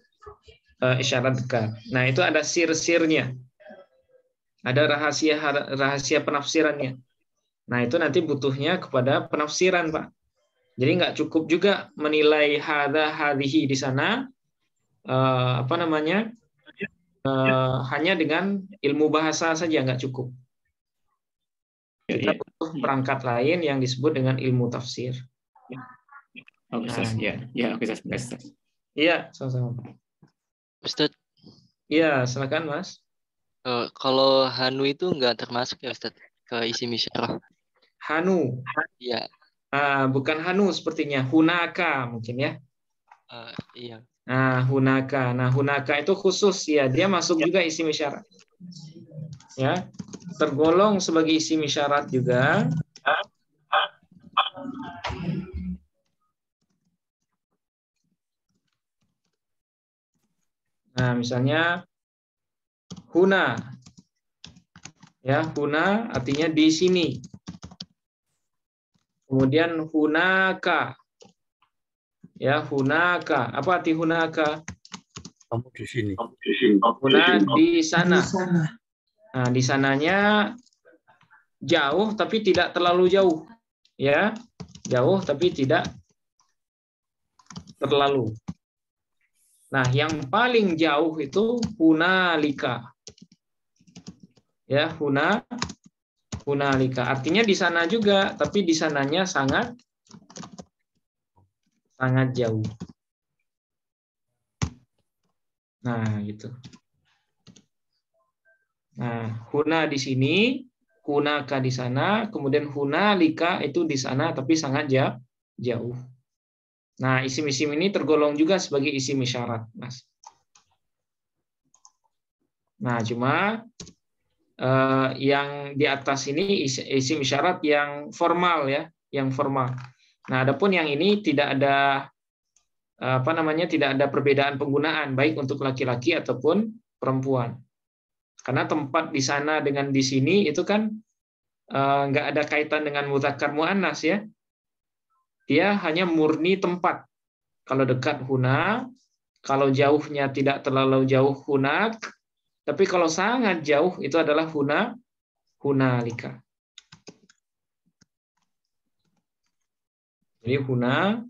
isyarat dekat. Nah, itu ada sir-sirnya. Ada rahasia penafsirannya. Nah, itu nanti butuhnya kepada penafsiran, Pak. Jadi nggak cukup juga menilai hadhihi di sana hanya dengan ilmu bahasa saja nggak cukup. Kita butuh perangkat lain yang disebut dengan ilmu tafsir. Oke, Ustaz. Oke, Ustaz. Iya, sama-sama. Ustaz, iya, silakan, Mas. kalau hanu itu nggak termasuk ya Ustaz ke isim isyarah. Hanu. Iya. Bukan hanu sepertinya, hunaka mungkin ya. Iya. Hunaka. Nah, hunaka itu khusus ya, dia masuk juga isim isyarat. Ya, tergolong sebagai isim isyarat juga. Nah, misalnya huna. Ya, huna artinya di sini. Kemudian hunaka. Ya, hunaka. Apa arti hunaka? Kamu di sini. Huna di sana. Di sana. Nah, di sananya jauh tapi tidak terlalu jauh. Ya, jauh tapi tidak terlalu. Nah, yang paling jauh itu hunalika. Ya, hunalika. Artinya di sana juga, tapi di sananya sangat jauh. Nah, gitu. Nah, huna di sini, hunaka di sana, kemudian hunalika itu di sana tapi sangat jauh. Nah, isim-isim ini tergolong juga sebagai isim isyarat, Mas. Nah, cuma yang di atas ini isim isyarat yang formal ya, yang formal. Nah, adapun yang ini tidak ada tidak ada perbedaan penggunaan baik untuk laki-laki ataupun perempuan. Karena tempat di sana dengan di sini itu kan nggak ada kaitan dengan mudzakkar muannas ya. Dia hanya murni tempat. Kalau dekat huna, kalau jauhnya tidak terlalu jauh hunak, tapi kalau sangat jauh itu adalah hunalika. Jadi huna,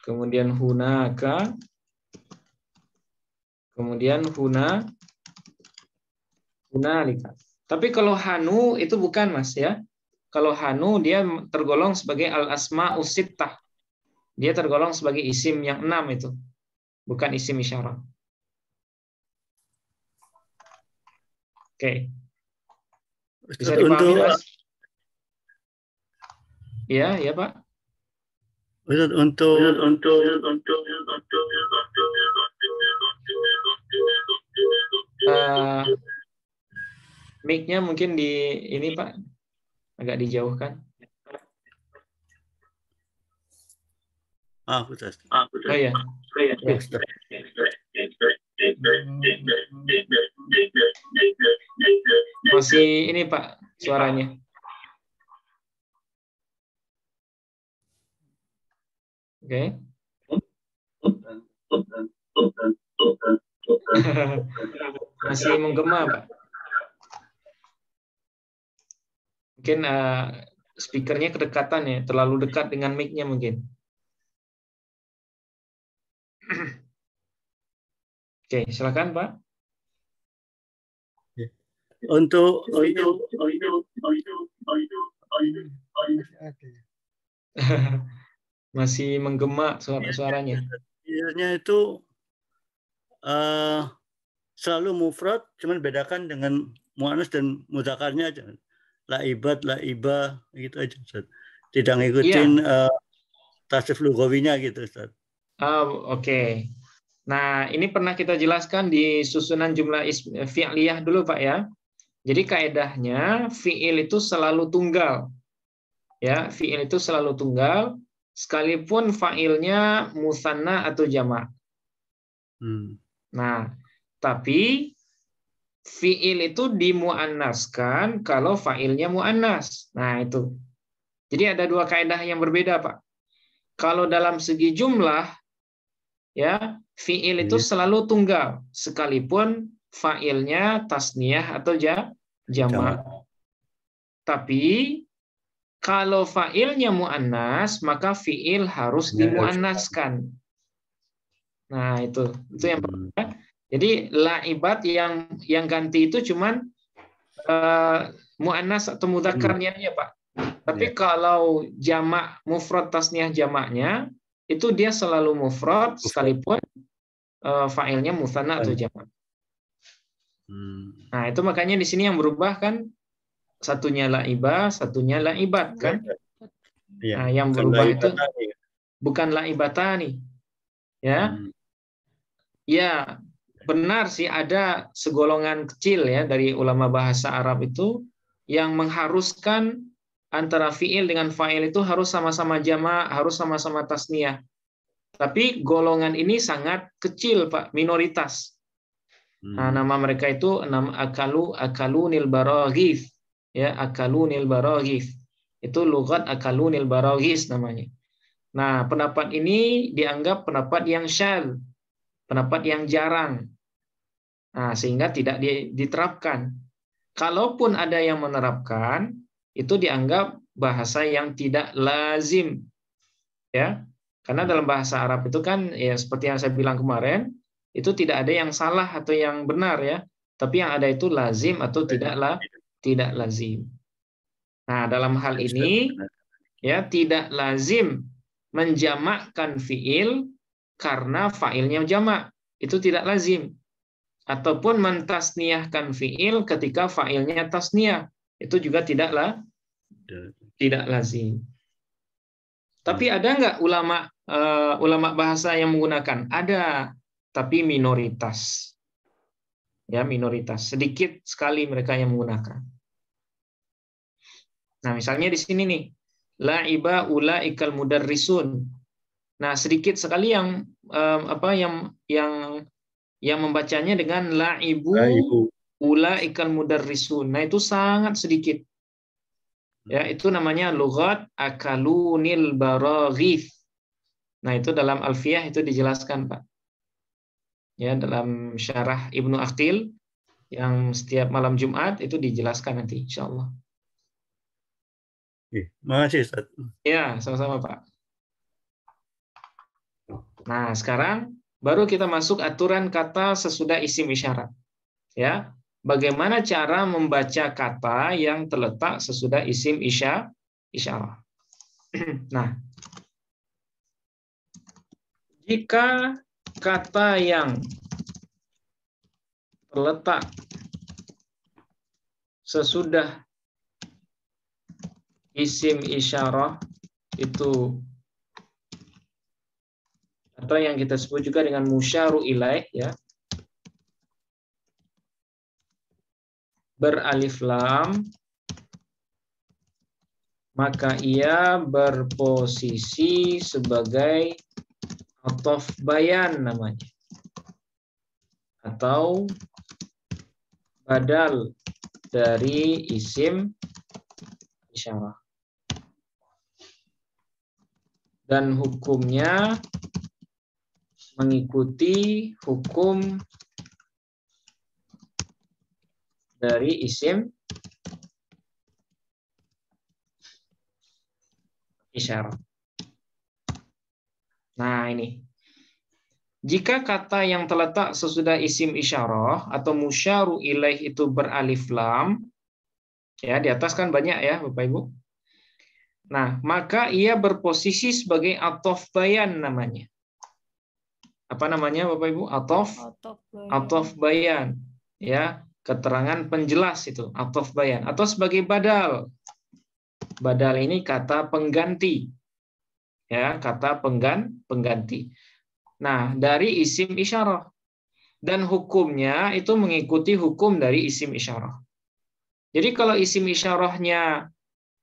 kemudian hunaka, kemudian hunalika. Tapi kalau hanu itu bukan, Mas ya. Kalau hanu dia tergolong sebagai al-asma'us sittah. Dia tergolong sebagai isim yang 6 itu. Bukan isim isyarat. Oke. Bisa dipahami, Mas? Iya, ya, Pak. Untuk mic-nya mungkin di ini, Pak. Agak dijauhkan. Ustaz. Oh iya. Ya. Masih ini, Pak, suaranya. Oke. Masih menggema, Pak. Mungkin speakernya kedekatan ya, terlalu dekat dengan mic-nya mungkin. Oke, silakan Pak. Untuk masih menggema suaranya. Biasanya itu selalu mufrad, cuman bedakan dengan muannas dan mudzakarnya aja. Laibat, laibah, gitu aja, Ustaz. Tidak ngikutin tasrif lughawinya gitu, Ustaz. Oke. Nah, ini pernah kita jelaskan di susunan jumlah fi'liyah dulu, Pak ya. Jadi kaedahnya fi'il itu selalu tunggal. Ya, fi'il itu selalu tunggal sekalipun fa'ilnya musanna atau jamak. Nah, tapi fi'il itu dimuannaskan kalau fa'ilnya muannas. Nah, itu. Jadi ada dua kaidah yang berbeda, Pak. Kalau dalam segi jumlah, ya, fi'il itu selalu tunggal sekalipun fa'ilnya tasniyah atau jamak. Tapi kalau fa'ilnya mu'annas, maka fi'il harus dimu'annaskan. Nah, itu yang pertama. Jadi la'ibat yang ganti itu cuman mu'annas atau mudzakarnya ya, Pak. Tapi kalau jamak mufrad tasniyah jamaknya itu dia selalu mufrad sekalipun fa'ilnya mutsanna atau jamak. Nah, itu makanya di sini yang berubah kan satunya la'ibah, satunya la'ibat kan? Nah, yang berubah itu bukan la'ibatani. Ya. Ya, benar sih ada segolongan kecil ya dari ulama bahasa Arab itu yang mengharuskan antara fi'il dengan fa'il itu harus sama-sama jamak, harus sama-sama tasniyah. Tapi golongan ini sangat kecil, Pak, minoritas. Nah, nama mereka itu nama akalunil baraghith. Ya, akalunil baraghith. Itu lughat akalunil baraghith namanya. Nah, pendapat ini dianggap pendapat yang syadz, pendapat yang jarang. Nah, sehingga tidak diterapkan. Kalaupun ada yang menerapkan, itu dianggap bahasa yang tidak lazim. Ya. Karena dalam bahasa Arab itu kan ya seperti yang saya bilang kemarin, itu tidak ada yang salah atau yang benar ya, tapi yang ada itu lazim atau tidak lazim. Nah, dalam hal ini ya tidak lazim menjamakkan fiil karena fa'ilnya jamak. Itu tidak lazim. Ataupun mentasniyahkan fiil ketika fa'ilnya tasniyah. Itu juga tidak lazim. Tapi ada nggak ulama bahasa yang menggunakan? Ada, tapi minoritas. Ya, minoritas. Sedikit sekali mereka yang menggunakan. Nah, misalnya di sini nih, la'iba ulaikal mudarrisun. Nah, sedikit sekali yang membacanya dengan la'ibu ulaikal mudarrisun. Nah, itu sangat sedikit. Ya, itu namanya lughat akalunil baraghith. Nah, itu dalam Alfiyah itu dijelaskan, Pak. Ya, dalam syarah Ibnu Aqil yang setiap malam Jumat itu dijelaskan nanti insyaallah. Makasih, Ustaz. Ya, sama-sama, Pak. Nah, sekarang baru kita masuk aturan kata sesudah isim isyarat. Ya, bagaimana cara membaca kata yang terletak sesudah isim isyarah. Nah, jika kata yang terletak sesudah isim isyarah itu atau yang kita sebut juga dengan musyaru ilaih ya, beralif lam, maka ia berposisi sebagai athof bayan namanya, atau badal dari isim isyarah. Dan hukumnya mengikuti hukum dari isim isyarah. Nah, ini. Jika kata yang terletak sesudah isim isyarah atau musyaru ilaih itu beralif lam, ya di atas kan banyak ya Bapak Ibu. Nah, maka ia berposisi sebagai athof bayan namanya. Apa namanya Bapak Ibu? Athof bayan. Ya, keterangan penjelas itu, athof bayan. Atau sebagai badal. Badal ini kata pengganti. Ya, kata pengganti. Nah, dari isim isyarah. Dan hukumnya itu mengikuti hukum dari isim isyarah. Jadi kalau isim isyarahnya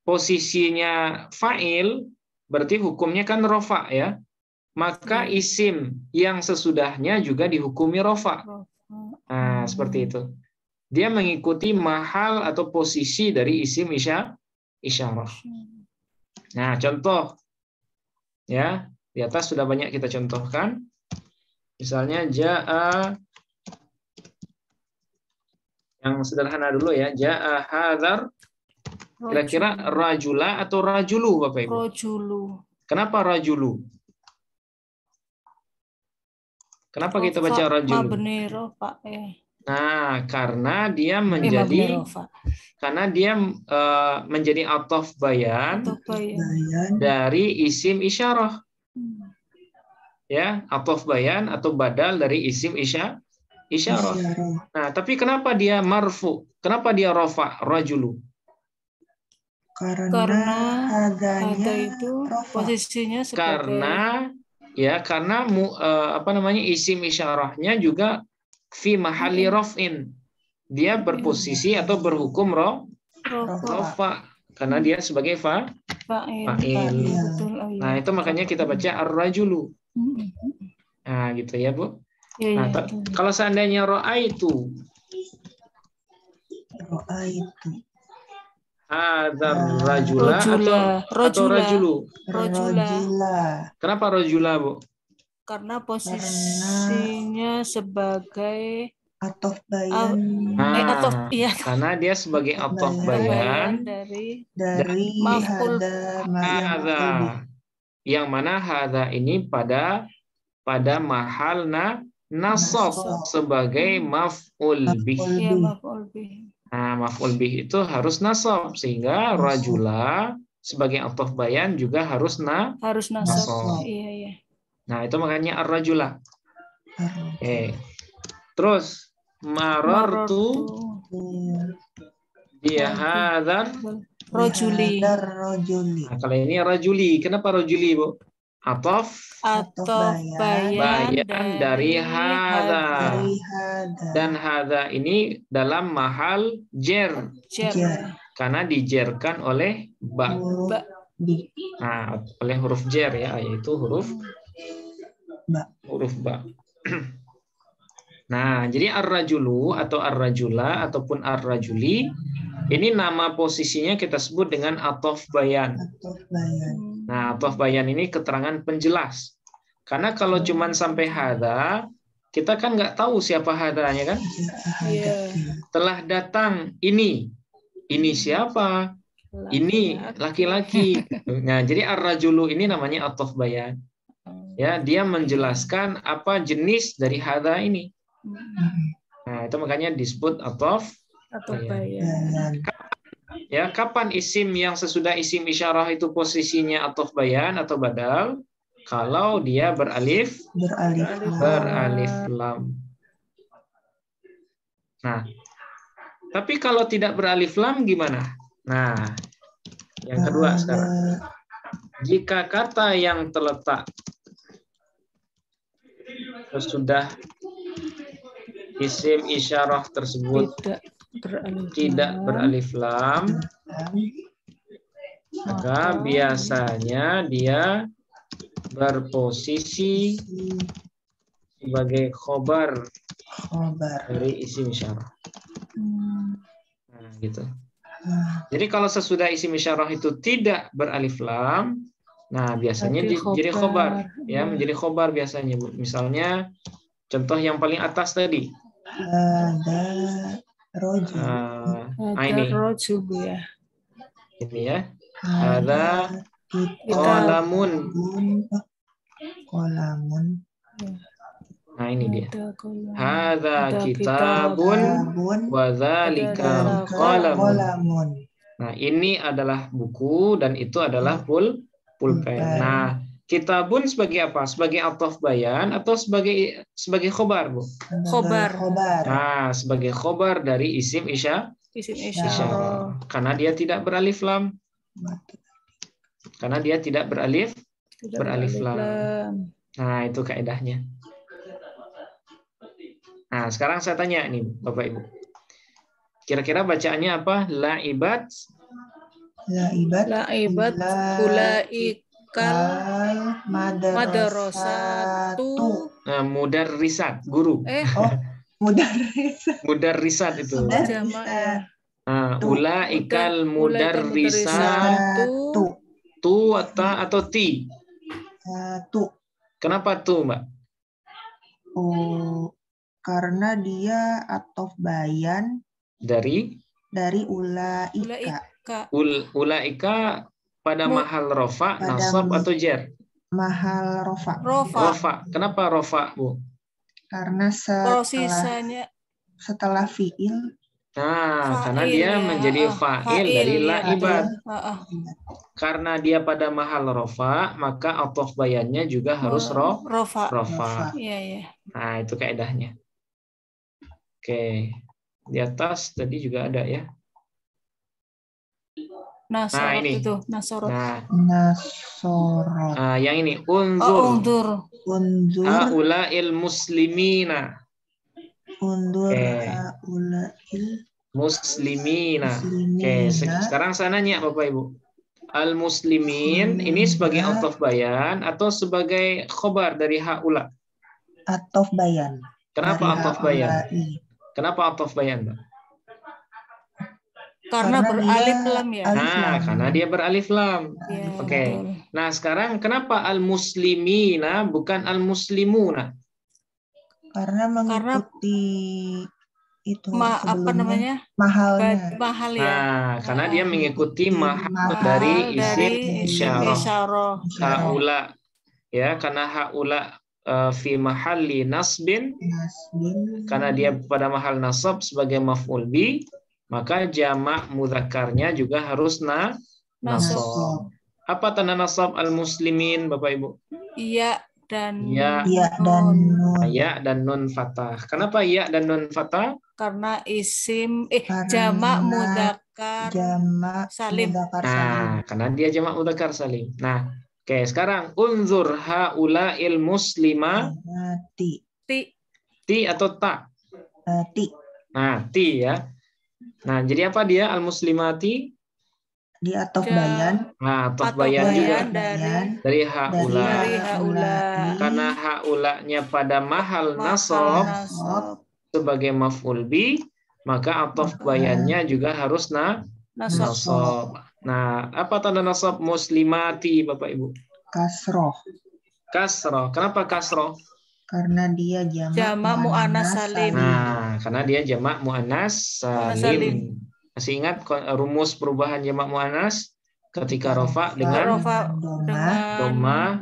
posisinya fa'il, berarti hukumnya kan rofa ya. Maka isim yang sesudahnya juga dihukumi rofa. Nah, seperti itu. Dia mengikuti mahal atau posisi dari isim isyarah. Nah, contoh. Ya, di atas sudah banyak kita contohkan. Misalnya ja'a, yang sederhana dulu ya, ja'a hadzar Kira-kira rajula atau rajulu, Bapak Ibu? Rojulu. Kenapa rajulu? Kenapa kita baca rajulu? Mabni rofa. Nah, karena dia Mabni menjadi rofa. menjadi ataf bayan dari isim isyarah. Ya, ataf bayan atau badal dari isim isyarah. Nah, tapi kenapa dia marfu? Kenapa dia rafa rajulu? Karena hadanya itu rofa. posisinya sebagai karena isim isyarahnya juga fi mahalli raf'in. Dia berposisi atau berhukum rafa karena dia sebagai fa'il. Nah, itu makanya kita baca ar-rajulu. Nah, gitu ya, Bu. Nah, kalau seandainya ra'aitu hadzal rajula atau rajulu. Kenapa rajula, Bu? Karena posisinya sebagai ataf bayan. Karena dia sebagai ataf bayan dari hadza. Yang mana hadza ini pada mahal nasab sebagai maf'ul bih. Nah, maf'ul bih itu harus nasab sehingga rajula sebagai ataf bayan juga harus nasab. Iya. Nah, itu makanya ar-rajula. Terus marartu bi hadzal rajuli. Nah, kalau ini rajuli, kenapa rajuli, Bu? Ataf bayan dari hadza. Dan hadza ini dalam mahal jer. Karena dijerkan oleh ba. Nah, oleh huruf jer ya, yaitu huruf ba. Nah, jadi ar-rajulu atau ar-rajula ataupun ar-rajuli ini nama posisinya kita sebut dengan ataf bayan. Nah, ataf bayan ini keterangan penjelas. Karena kalau cuman sampai hadza, kita kan nggak tahu siapa hadzanya kan? Telah datang ini siapa? Ini laki-laki. Nah, jadi ar-rajulu ini namanya ataf bayan. Ya, dia menjelaskan apa jenis dari hadza ini. Nah, itu makanya disebut ataf bayan. Ya, kapan isim yang sesudah isim isyarah itu posisinya ataf bayan atau badal? Kalau dia beralif lam. Nah, tapi kalau tidak beralif lam gimana? Nah, yang kedua sekarang. Jika kata yang terletak sesudah isim isyarah tersebut tidak beralif lam, maka biasanya dia berposisi sebagai khobar dari isim isyarah. Nah, gitu. Jadi kalau sesudah isim isyarah itu tidak beralif lam, nah biasanya jadi khobar, ya menjadi khobar biasanya, Bu. Misalnya contoh yang paling atas tadi. Ini ya. Ini ya. Ada qalamun. Nah, ini dia. Hadza kitabun wa dzalika qalamun. Nah, ini adalah buku dan itu adalah pulpen. Nah, kitabun sebagai apa? Sebagai ataf bayan atau sebagai khobar, Bu? Khobar. Nah, sebagai khobar dari isim isyarah. Karena dia tidak beralif lam. Karena dia tidak beralif lam. Nah, itu kaidahnya. Nah, sekarang saya tanya nih, Bapak Ibu. Kira-kira bacaannya apa? Laibat ulaikal madrasatu. Nah, mudarrisat, guru. Mudarrisat itu. Nah, ulaikal mudarrisatu. Tu atau ti? Kenapa tu, Mbak? Karena dia ataf bayan dari ulaika. Ulaika pada mahal rofa, pada nasab atau jar? mahal rofa. Rofa. Kenapa rofa, Bu? Karena setelah fiil. Nah, karena Fa'il, dia ya. menjadi fa'il dari Fa'il, ya, la'ibat. betul. Karena dia pada mahal rofa, maka ataf bayannya juga harus rofa. Iya, iya. Nah, itu kaedahnya. Oke. Di atas tadi juga ada ya. Nasorot ini. itu, nasorot. Nasorot. Nah, yang ini unzur. Unzur. Haula'il muslimina. Undur haula'il muslimina. Oke, sekarang saya nanya Bapak Ibu. Al-muslimin ini sebagai ataf bayan atau sebagai khobar dari haula? Ataf bayan. Kenapa ataf bayan? Kenapa ataf bayan, Pak? Karena beralif lam ya. Nah, karena dia beralif lam. Ya, Oke. betul. Nah, sekarang kenapa al-muslimina bukan al-muslimuna? Karena mengikuti itu apa namanya? Mahalnya. Mahal ya. Nah, karena dia mengikuti mahal dari isim isyarah. Haula. Ya, karena haula fi mahalli nasbin. Karena dia pada mahal nasab sebagai maf'ul bi, maka jamak mudzakarnya juga harus nasab. Apa tanda nasab al-muslimin, Bapak Ibu? Iya dan nun. Ya dan nun fathah. Kenapa ya dan nun fathah? Karena isim jamak mudzakkar salim. Nah, karena dia jamak mudzakkar salim. Nah, oke, sekarang unzur haula'il muslima. Ti atau ta? Ti. Nah, ti ya. Nah, jadi apa dia al-muslimati? Di ataf bayan. Nah, ataf bayan juga dari haula. Karena haulanya pada mahal nasab sebagai maf'ul bi, maka ataf bayannya juga harus nasab. Nah, apa tanda nasab muslimati, Bapak Ibu? Kasroh. Kasroh. Kenapa kasroh? Karena dia jamak muannas salim. Nah, karena dia jamak muannas salim. Masih ingat rumus perubahan jamak muannas ketika rofa dengan doma,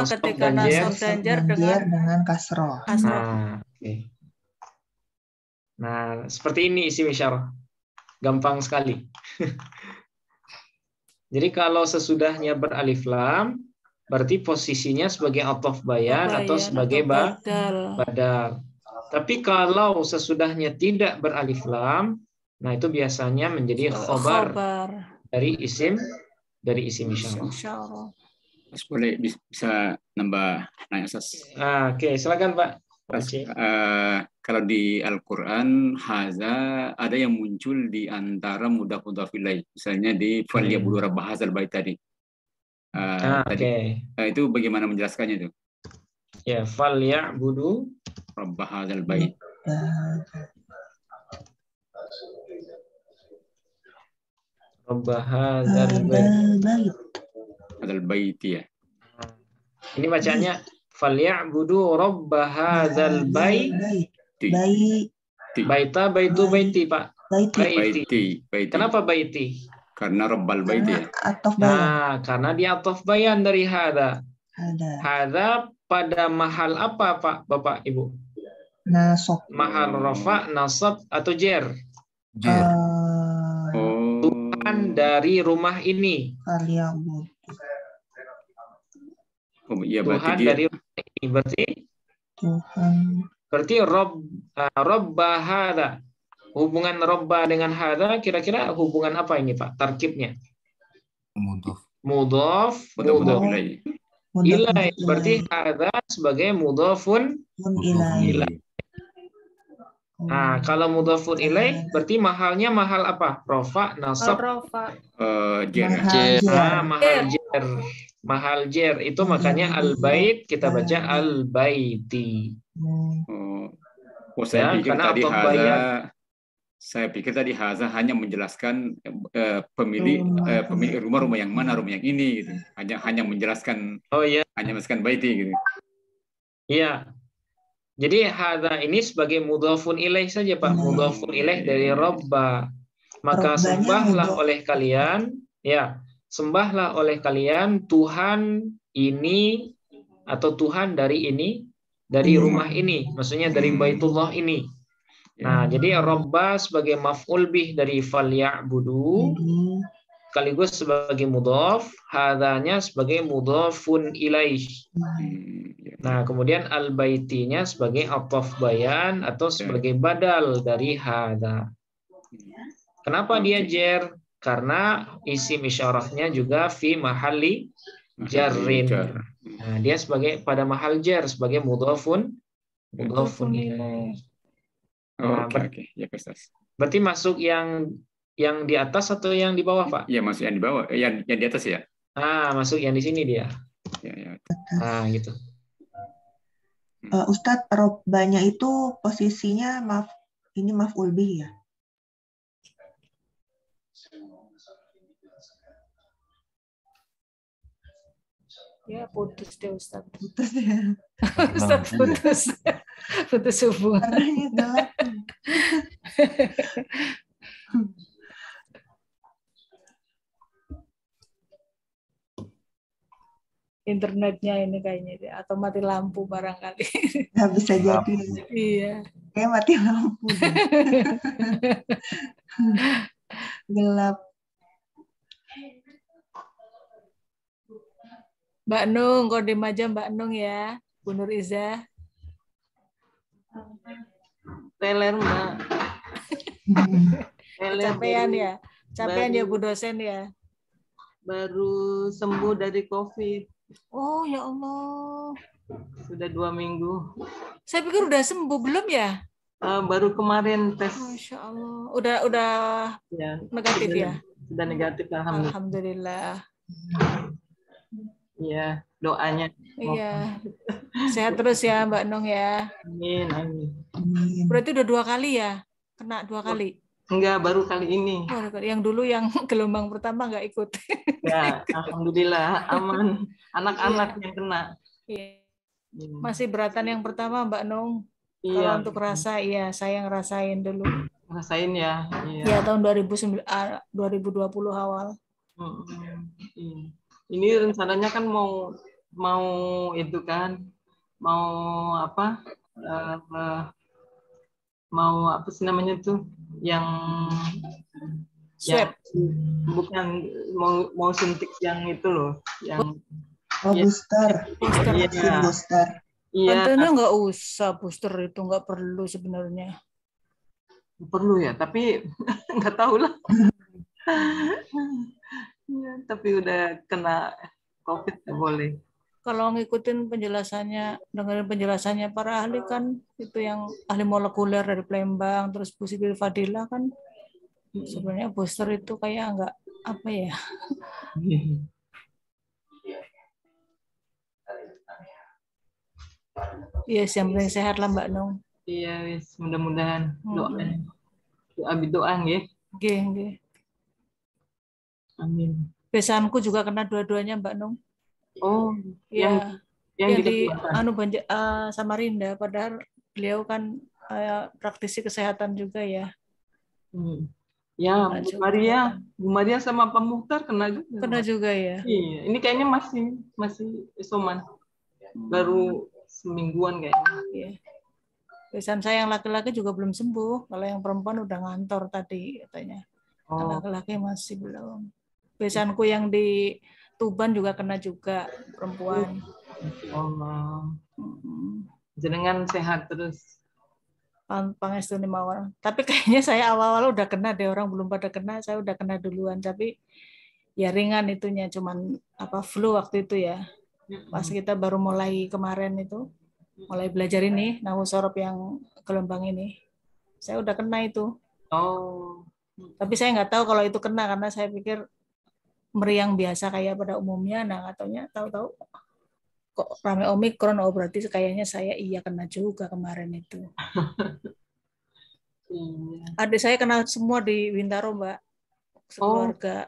ketika nasab dan jar dengan kasroh. Nah, okay. Nah, seperti ini isim isyarah. Gampang sekali. Jadi kalau sesudahnya beralif lam, berarti posisinya sebagai ataf bayan atau sebagai badal. Tapi kalau sesudahnya tidak beralif lam, nah itu biasanya menjadi khobar dari isim isyarah. Boleh bisa nambah nanya, Ustaz? Oke, silakan Pak. Kalau di Al-Quran haza ada yang muncul di antara mudhaf ilaih, misalnya di falyabudu rabb hadzal bait tadi. Itu bagaimana menjelaskannya itu? Ya, falyabudu rabb hadzal bait. Rabb hadzal bait. Hadzal bait ya. Ini bacanya falyabudu rabb hadzal bait. Baita baitu baiti, Pak. Baiti. Kenapa baiti? Karena rabbal bait ya. Nah, karena dia ataf bayan dari hadza. Hadza pada mahal apa, Pak, Bapak, Ibu? Nasab. Mahal rafa, nasab atau jar? Tuhan dari rumah ini. Tuhan dari rumah ini berarti robba hadza. Hubungan robba dengan hadza kira-kira hubungan apa ini, Pak? Tarkibnya? Mudhaf ilaih. Berarti hadza sebagai mudhafun ilaih. Nah, kalau mudhafun ilaih berarti mahalnya mahal apa? Rofa, nasab, jar. Mahal jar itu makanya al-bait kita baca al-baiti. Saya pikir tadi haza hanya menjelaskan pemilik rumah yang mana, rumah yang ini gitu. Hanya menjelaskan hanya menjelaskan baiti gitu. Iya. Jadi haza ini sebagai mudhafun ilaih saja, Pak. Mudhafun ilaih dari robba. Maka Robbanya sembahlah mudhof. oleh kalian, ya, sembahlah oleh kalian Tuhan ini atau Tuhan dari ini, dari rumah ini, maksudnya dari Baitullah ini. Nah, jadi robba sebagai maf'ul bih dari falya'budu sekaligus sebagai mudhaf, hadanya sebagai mudhafun ilaih. Nah, kemudian al-baitinya sebagai ataf bayan atau sebagai badal dari hada. Kenapa dia jar? Karena isim isyarahnya juga fi mahalli jarrin. Nah, dia sebagai pada mahal jar sebagai mudhafun ilaih. Nah, Oke. Ya, Ustaz. berarti masuk yang di atas atau yang di bawah, Pak? Ya, masuk yang di bawah, yang di atas ya. Masuk yang di sini dia. Ya. Nah, gitu. Ustadz, robbanya itu posisinya maf'ul bih ya? Ya, putus deh Ustaz. Putus ya. Ustaz putus. Putus hubungan. Warnanya gelap. Internetnya ini kayaknya, atau mati lampu barangkali. Nggak bisa jadi. Iya. Kayak mati lampu. Gelap. Mbak Nung, kodim aja Mbak Nung ya. Bu Nur Iza. Teler, Mbak. Capean ya. Capean ya Bu dosen ya. Baru sembuh dari COVID. Oh ya Allah. Sudah 2 minggu. Saya pikir udah sembuh, belum ya? Baru kemarin tes. Masya Allah. Udah Ya, negatif ya? Sudah negatif, alhamdulillah. Alhamdulillah. Iya, doanya. Iya. Sehat terus ya Mbak Nung ya. Amin. Berarti udah 2 kali ya? Kena 2 kali? Enggak, baru kali ini. Oh, yang dulu yang gelombang pertama nggak ikut. Ya, alhamdulillah aman. Anak-anak yang kena. Iya. Masih beratan yang pertama Mbak Nung. Iya. Kalau untuk rasa, iya saya ngerasain dulu. Rasain ya. Iya. Ya tahun 2020 awal. Iya. Ini rencananya kan mau itu kan, mau apa? Mau apa sih namanya tuh? Yang swab. Bukan mau suntik yang itu loh, yang booster. Iya. Booster. Iya. Katanya nggak usah booster itu, nggak perlu sebenarnya. Perlu ya, tapi nggak tahu lah. Ya, tapi udah kena COVID nggak boleh. Kalau ngikutin penjelasannya, dengerin penjelasannya para ahli kan, itu yang ahli molekuler dari Palembang, terus Bu Siti Fadila kan, sebenarnya booster itu kayak nggak apa ya. Yes, yang penting sehat lah Mbak Nung. Iya, wis mudah-mudahan doa nggih. Nggih. Amin. Besanku juga kena dua-duanya Mbak Nung. Oh, ya, yang di Samarinda, padahal beliau kan praktisi kesehatan juga ya. Ya, Bu Maria sama Pak Muhtar kena juga. Kena juga ya. Iya, ini kayaknya masih isoman. Baru semingguan kayaknya. Iya. Besan saya yang laki-laki juga belum sembuh. Kalau yang perempuan udah ngantor tadi katanya. Laki-laki masih belum. Besanku yang di Tuban juga kena juga, perempuan. Allah. Jenengan sehat terus. Pangestu mawon. Tapi kayaknya saya awal-awal udah kena deh, orang belum pada kena, saya udah kena duluan. Tapi ya ringan itunya, cuman flu waktu itu ya. Pas kita baru mulai kemarin itu, mulai belajar ini, nahwu sorob yang gelombang ini, saya udah kena itu. Oh. Tapi saya nggak tahu kalau itu kena, karena saya pikir meriang biasa kayak pada umumnya. Nah, katanya tahu-tahu kok rame Omikron, berarti kayaknya saya kena juga kemarin itu. Adik saya kena semua di Bintaro, Mbak. Sekeluarga.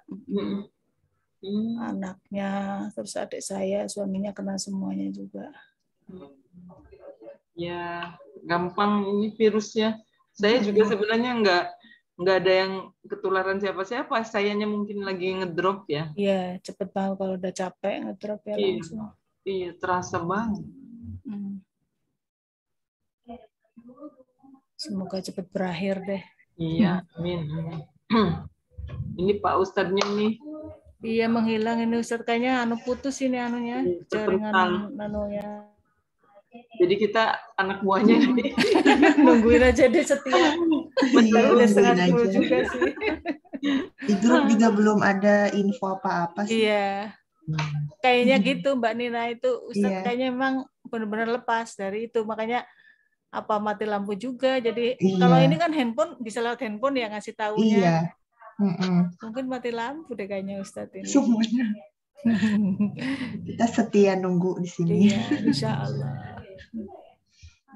Anaknya, terus adik saya, suaminya kena semuanya juga. Ya, gampang ini virusnya. Saya juga sebenarnya nggak ada yang ketularan siapa-siapa. Sayanya mungkin lagi ngedrop ya. Iya, cepet banget kalau udah capek ngedrop ya Iya. langsung. Iya, terasa banget. Semoga cepet berakhir deh. Iya, amin. Amin. Ini Pak Ustadznya nih. Iya, menghilang ini Ustadz, kayaknya putus ini anunya, jaringan anunya. Jadi kita anak buahnya nih. Nungguin aja deh setia. Iya, Udah nungguin 9:30 aja. juga sih. Di grup juga belum ada info apa-apa sih. Iya. Kayaknya gitu Mbak Nina itu Ustadz Iya. kayaknya memang benar-benar lepas dari itu, makanya apa mati lampu juga. Jadi Iya. kalau ini kan handphone bisa lewat handphone ya ngasih taunya. Iya. Mungkin mati lampu deh kayaknya Ustadz ini. Semuanya. Kita setia nunggu di sini. Iya, insya Allah.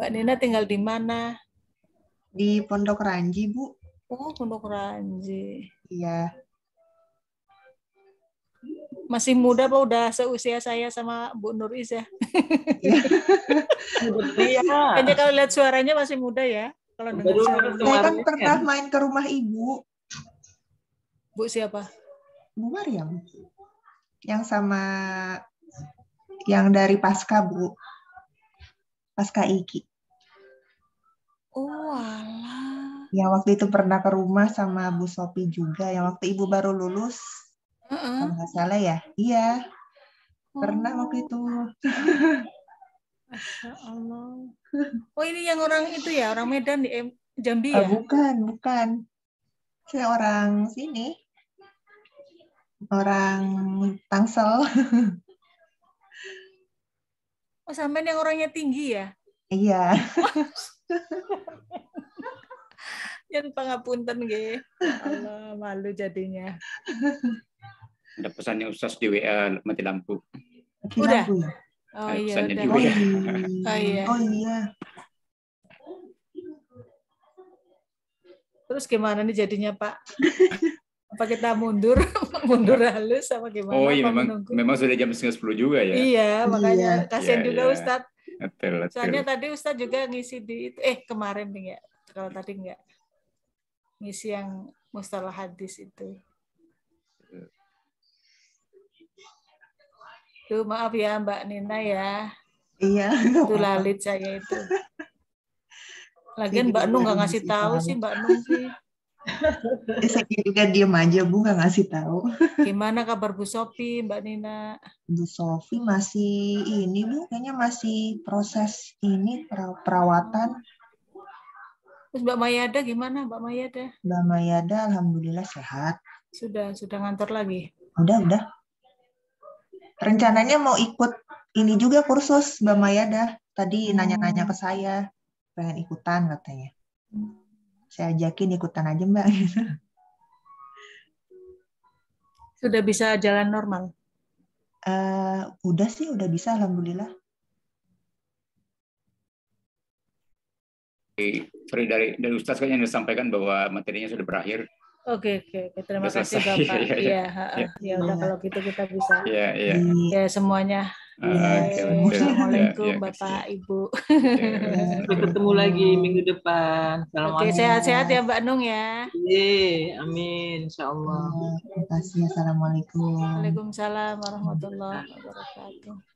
Mbak Nina tinggal di mana? Di Pondok Ranji, Bu. Oh, Pondok Ranji. Iya. Masih muda apa udah seusia saya sama Bu Nur Is ya? Iya. Kayaknya kalau lihat suaranya masih muda ya. Kalau dengar suaranya. Saya kan pernah main ke rumah Ibu. Bu siapa? Bu Mariam. Yang sama yang dari Pasca, Bu. Pasca Iki. Oh, alah. Yang waktu itu pernah ke rumah sama Bu Sopi juga. Yang waktu Ibu baru lulus. Kalau nggak salah ya. Iya. Pernah waktu itu. Masya Allah. Oh, ini yang orang itu ya, orang Medan di Jambi ya? Bukan. Saya orang sini. Orang Tangsel. Oh, sampean yang orangnya tinggi ya? Iya. Yang pangapunten nggih. Allah, malu jadinya. Ada pesannya Ustaz di WA mati lampu. Udah? Lampu ya? Oh Ada iya, pesannya udah. di WA. Oh iya. Oh iya. Terus gimana nih jadinya Pak? Apa kita mundur halus apa gimana? Oh iya, apa memang sudah jam 9:10 juga ya. Iya, makanya kasihan Iya, juga iya. Ustadz. Betul. Soalnya tadi Ustadz juga ngisi di itu. Kemarin nih ya. Kalau tadi enggak. Ngisi yang mustalah hadis itu. Tuh maaf ya Mbak Nina ya. Iya. Itu lalit saya itu. Lagian Mbak Nung nggak ngasih tahu sih Mbak Nung sih. Saya juga diem aja, Bu, nggak ngasih tahu. Gimana kabar Bu Sopi, Mbak Nina? Bu Sofi masih ini, Bu, kayaknya masih proses ini perawatan. Terus Mbak Mayada gimana, Mbak Mayada? Mbak Mayada alhamdulillah sehat. Sudah ngantor lagi? Udah. Rencananya mau ikut ini juga kursus Mbak Mayada. Tadi nanya-nanya ke saya, pengen ikutan katanya. Saya ajakin ikutan aja Mbak. Sudah bisa jalan normal? Udah sih, udah bisa alhamdulillah. Sorry, dari Ustaz kan yang disampaikan bahwa materinya sudah berakhir. Oke. Terima Udah kasih selesai. Bapak. Iya. Ya udah kalau gitu kita bisa. Iya. Ya semuanya. Assalamualaikum Bapak Ibu. Sampai ketemu lagi minggu depan. Oke, sehat-sehat ya Mbak Nung ya. Iya, amin insyaallah. Terima kasih. Assalamualaikum. Waalaikumsalam warahmatullahi wabarakatuh.